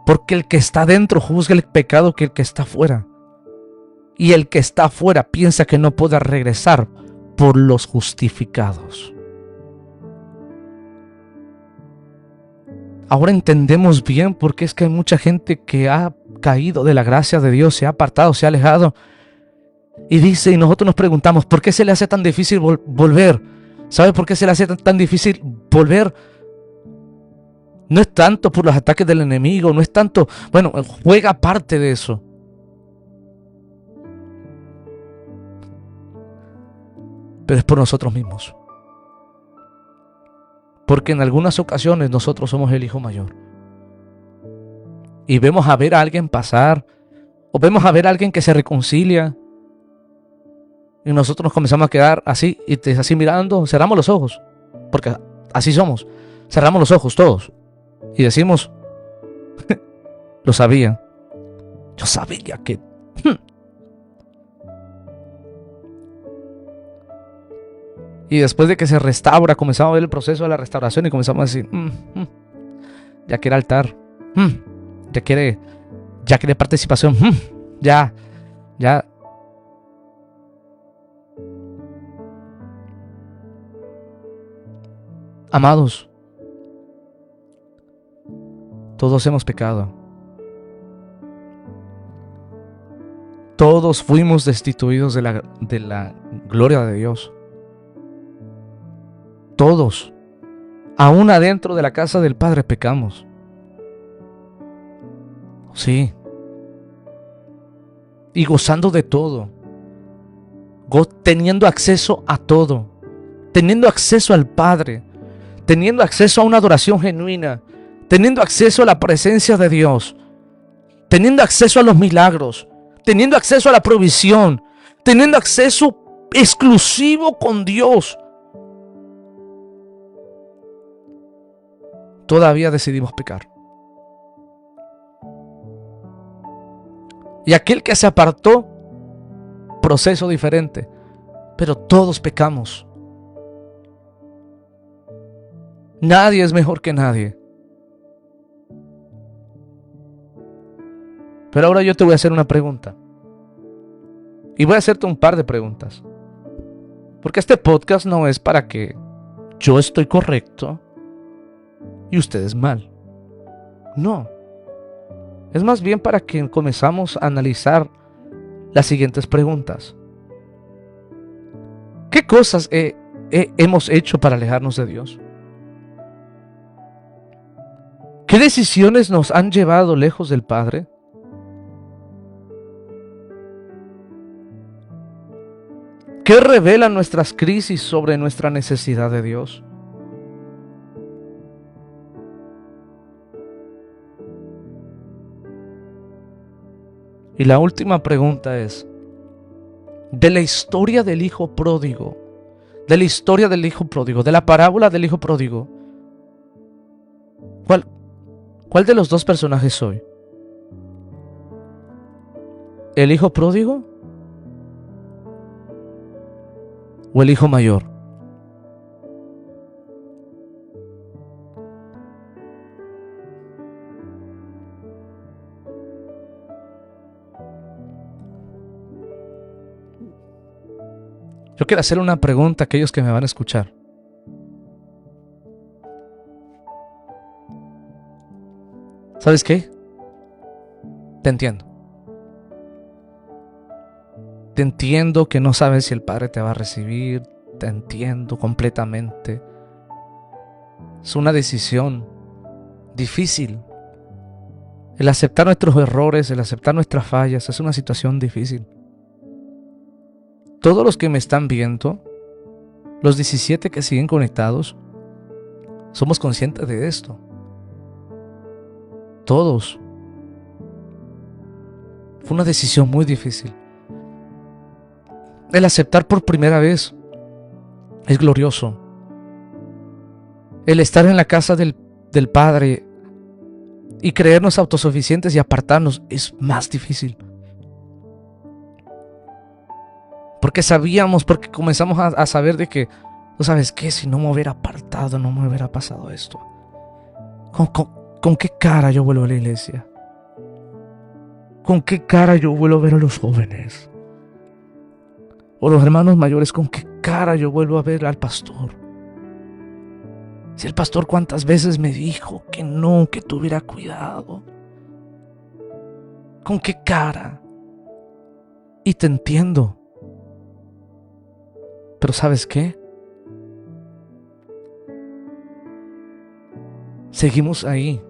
Porque el que está dentro juzga el pecado que el que está fuera. Y el que está afuera piensa que no puede regresar por los justificados. Ahora entendemos bien por qué es que hay mucha gente que ha caído de la gracia de Dios, se ha apartado, se ha alejado. Y dice, y nosotros nos preguntamos, ¿por qué se le hace tan difícil volver? ¿Sabe por qué se le hace tan difícil volver? No es tanto por los ataques del enemigo, no es tanto, bueno, juega parte de eso. Pero es por nosotros mismos. Porque en algunas ocasiones nosotros somos el hijo mayor. Y vemos a ver a alguien pasar, o vemos a ver a alguien que se reconcilia, y nosotros nos comenzamos a quedar así, y así mirando, cerramos los ojos, porque así somos, cerramos los ojos todos, y decimos, lo sabía, yo sabía que... Y después de que se restaura, comenzamos a ver el proceso de la restauración y comenzamos a decir, ya quiere altar, ya quiere participación, ya. Amados, todos hemos pecado. Todos fuimos destituidos de la gloria de Dios. Todos, aún adentro de la casa del Padre, pecamos. Sí. Y gozando de todo, teniendo acceso a todo, teniendo acceso al Padre, teniendo acceso a una adoración genuina, teniendo acceso a la presencia de Dios, teniendo acceso a los milagros, teniendo acceso a la provisión, teniendo acceso exclusivo con Dios. Todavía decidimos pecar. Y aquel que se apartó, proceso diferente, pero todos pecamos. Nadie es mejor que nadie. Pero ahora yo te voy a hacer una pregunta. Y voy a hacerte un par de preguntas. Porque este podcast no es para que yo estoy correcto y ustedes mal. No. Es más bien para que comenzamos a analizar las siguientes preguntas. ¿Qué cosas hemos hecho para alejarnos de Dios? ¿Qué decisiones nos han llevado lejos del Padre? ¿Qué revelan nuestras crisis sobre nuestra necesidad de Dios? Y la última pregunta es, de la historia del hijo pródigo, de la parábola del hijo pródigo, ¿cuál de los dos personajes soy? ¿El hijo pródigo o el hijo mayor? Yo quiero hacer una pregunta a aquellos que me van a escuchar. ¿Sabes qué? Te entiendo. Te entiendo que no sabes si el Padre te va a recibir. Te entiendo completamente. Es una decisión difícil. El aceptar nuestros errores, el aceptar nuestras fallas, es una situación difícil. Todos los que me están viendo, los 17 que siguen conectados, somos conscientes de esto. Todos. Fue una decisión muy difícil. El aceptar por primera vez es glorioso. El estar en la casa del Padre y creernos autosuficientes y apartarnos es más difícil. Porque comenzamos a saber de que, ¿tú sabes qué? Si no me hubiera apartado, no me hubiera pasado esto. ¿Con qué cara yo vuelvo a la iglesia? ¿Con qué cara yo vuelvo a ver a los jóvenes? O los hermanos mayores, ¿con qué cara yo vuelvo a ver al pastor? Si el pastor cuántas veces me dijo que no, que tuviera cuidado. ¿Con qué cara? Y te entiendo. Pero ¿sabes qué? Seguimos ahí.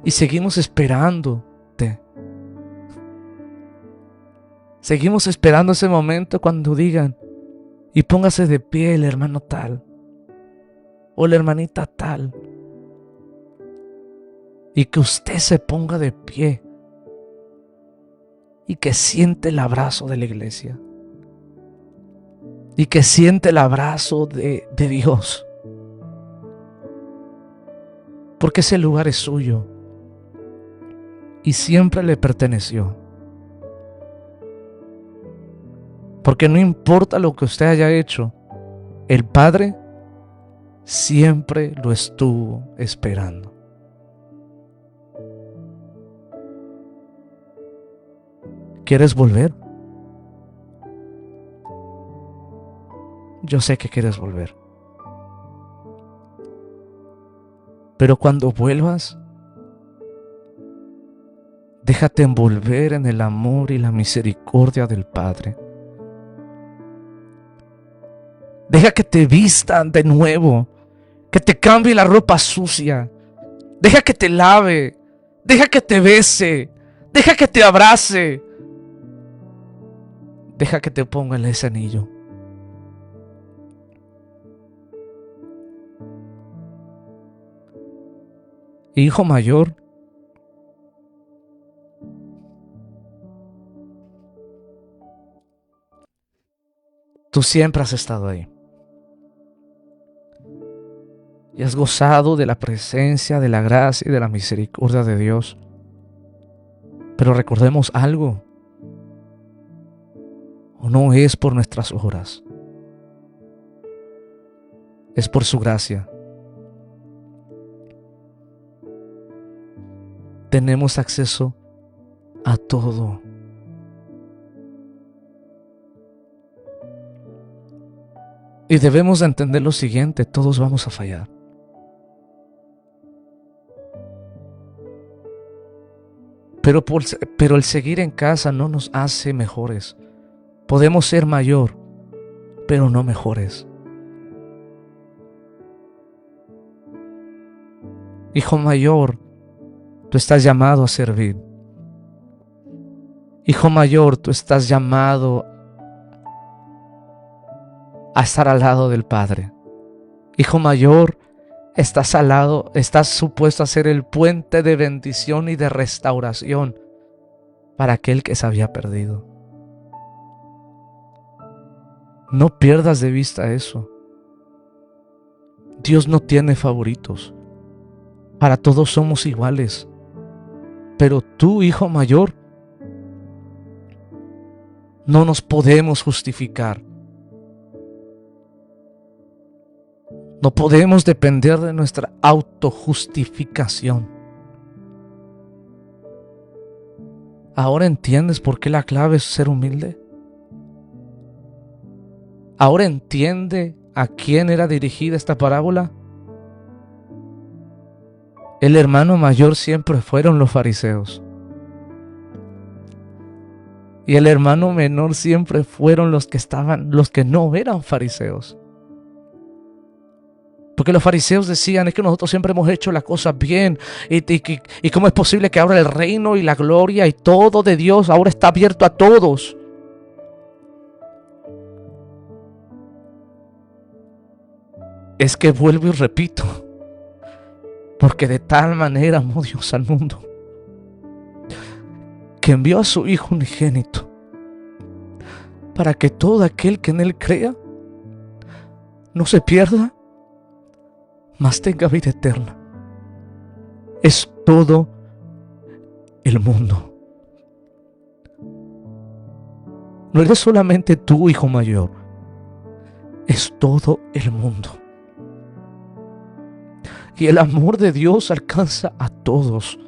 Y seguimos esperándote. Seguimos esperando ese momento cuando digan, y póngase de pie el hermano tal, o la hermanita tal. Y que usted se ponga de pie. Y que siente el abrazo de la iglesia. Y que siente el abrazo de Dios. Porque ese lugar es suyo. Y siempre le perteneció. Porque no importa lo que usted haya hecho, el Padre siempre lo estuvo esperando. ¿Quieres volver? Yo sé que quieres volver. Pero cuando vuelvas, Déjate envolver en el amor y la misericordia del Padre. Deja que te vistan de nuevo, que te cambie la ropa sucia. Deja que te lave, deja que te bese, deja que te abrace. Deja que te ponga ese anillo. Hijo mayor, tú siempre has estado ahí. Y has gozado de la presencia, de la gracia y de la misericordia de Dios. Pero recordemos algo. No es por nuestras obras. Es por su gracia. Tenemos acceso a todo. Y debemos de entender lo siguiente: todos vamos a fallar. Pero el seguir en casa no nos hace mejores. Podemos ser mayor, pero no mejores. Hijo mayor, tú estás llamado a servir. Hijo mayor, tú estás llamado a estar al lado del Padre. Hijo mayor, estás supuesto a ser el puente de bendición y de restauración para aquel que se había perdido. No pierdas de vista eso. Dios no tiene favoritos. Para todos somos iguales. Pero tú, hijo mayor, no nos podemos justificar. No podemos depender de nuestra autojustificación. ¿Ahora entiendes por qué la clave es ser humilde? ¿Ahora entiende a quién era dirigida esta parábola? El hermano mayor siempre fueron los fariseos. Y el hermano menor siempre fueron los que no eran fariseos. Porque los fariseos decían: es que nosotros siempre hemos hecho las cosas bien. Y cómo es posible que ahora el reino y la gloria y todo de Dios ahora está abierto a todos. Es que vuelvo y repito: porque de tal manera amó Dios al mundo, que envió a su Hijo unigénito, para que todo aquel que en Él crea no se pierda, mas tenga vida eterna. Es todo el mundo. No eres solamente tú, hijo mayor. Es todo el mundo. Y el amor de Dios alcanza a todos.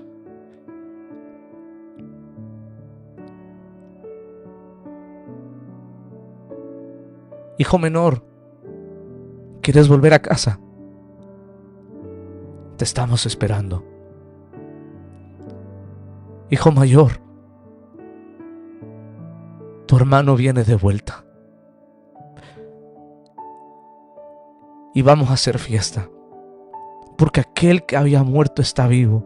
Hijo menor, ¿quieres volver a casa? Te estamos esperando. Hijo mayor, tu hermano viene de vuelta. Y vamos a hacer fiesta, porque aquel que había muerto está vivo,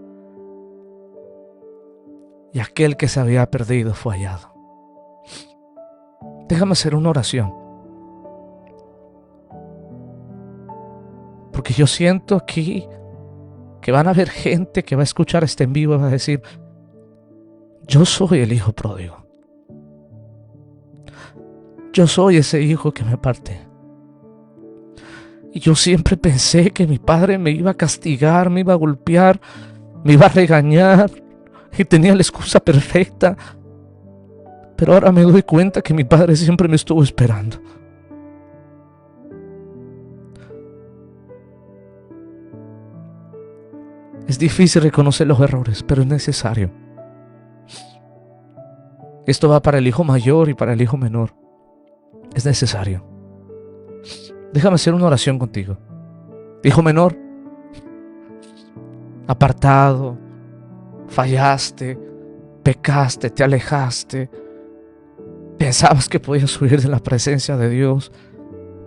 y aquel que se había perdido fue hallado. Déjame hacer una oración, porque yo siento aquí que van a haber gente que va a escuchar este en vivo y va a decir: yo soy el hijo pródigo. Yo soy ese hijo que me aparté. Y yo siempre pensé que mi padre me iba a castigar, me iba a golpear, me iba a regañar y tenía la excusa perfecta. Pero ahora me doy cuenta que mi padre siempre me estuvo esperando. Es difícil reconocer los errores, pero es necesario. Esto va para el hijo mayor y para el hijo menor. Es necesario. Déjame hacer una oración contigo. Hijo menor, apartado, fallaste, pecaste, te alejaste, pensabas que podías huir de la presencia de Dios,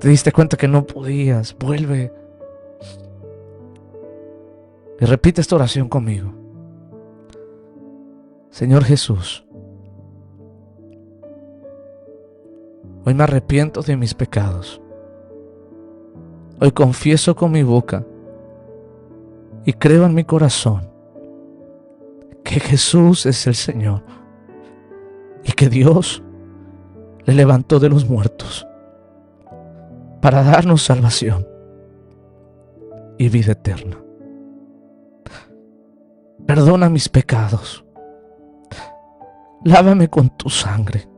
te diste cuenta que no podías, vuelve y repite esta oración conmigo. Señor Jesús, hoy me arrepiento de mis pecados. Hoy confieso con mi boca y creo en mi corazón que Jesús es el Señor y que Dios le levantó de los muertos para darnos salvación y vida eterna. Perdona mis pecados. Lávame con tu sangre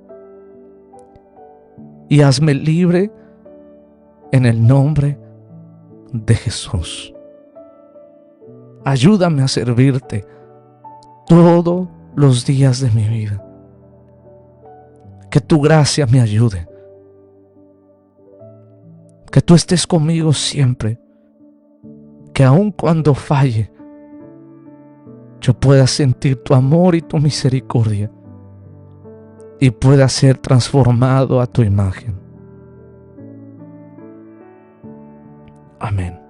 y hazme libre en el nombre de Jesús. Ayúdame a servirte todos los días de mi vida. Que tu gracia me ayude. Que tú estés conmigo siempre. Que aun cuando falle, yo pueda sentir tu amor y tu misericordia y pueda ser transformado a tu imagen. Amén.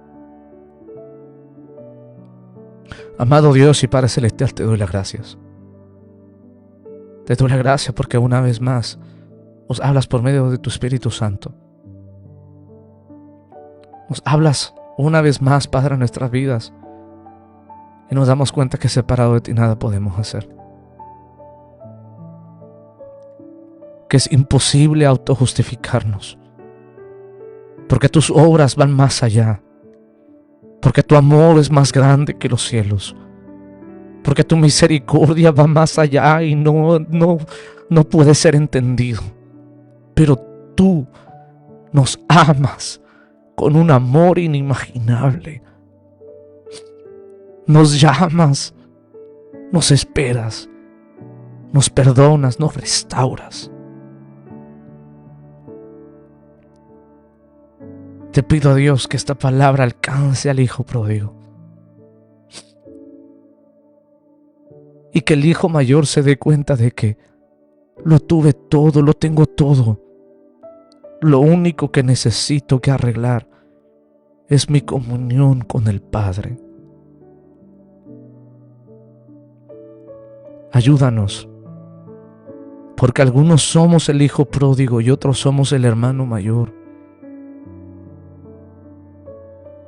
Amado Dios y Padre Celestial, te doy las gracias. Te doy las gracias porque una vez más nos hablas por medio de tu Espíritu Santo. Nos hablas una vez más, Padre, en nuestras vidas. Y nos damos cuenta que separado de ti nada podemos hacer. Que es imposible autojustificarnos. Porque tus obras van más allá. Porque tu amor es más grande que los cielos. Porque tu misericordia va más allá y no puede ser entendido. Pero tú nos amas con un amor inimaginable. Nos llamas, nos esperas, nos perdonas, nos restauras. Te pido a Dios que esta palabra alcance al hijo pródigo. Y que el hijo mayor se dé cuenta de que lo tuve todo, lo tengo todo. Lo único que necesito que arreglar es mi comunión con el Padre. Ayúdanos, porque algunos somos el hijo pródigo y otros somos el hermano mayor.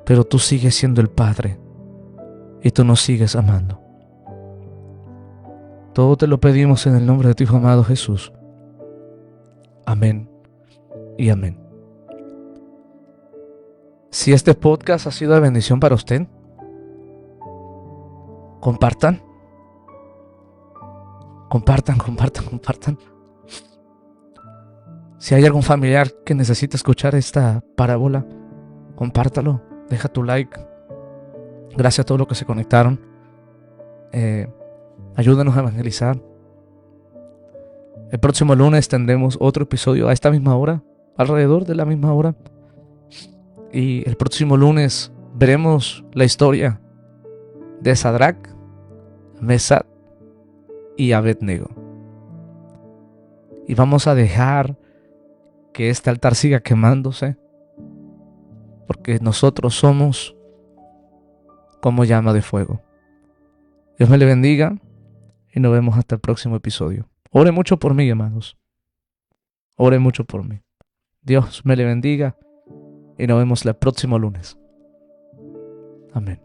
Pero tú sigues siendo el Padre y tú nos sigues amando. Todo te lo pedimos en el nombre de tu Hijo amado Jesús. Amén y amén. Si este podcast ha sido de bendición para usted, compartan. Compartan. Si hay algún familiar que necesita escuchar esta parábola, compártalo, deja tu like. Gracias a todos los que se conectaron. Ayúdanos a evangelizar. El próximo lunes tendremos otro episodio a esta misma hora, alrededor de la misma hora. Y el próximo lunes veremos la historia de Sadrach, Mesach y Abednego. Y vamos a dejar que este altar siga quemándose, porque nosotros somos como llama de fuego. Dios me le bendiga y nos vemos hasta el próximo episodio. Ore mucho por mí, hermanos. Ore mucho por mí. Dios me le bendiga y nos vemos el próximo lunes. Amén.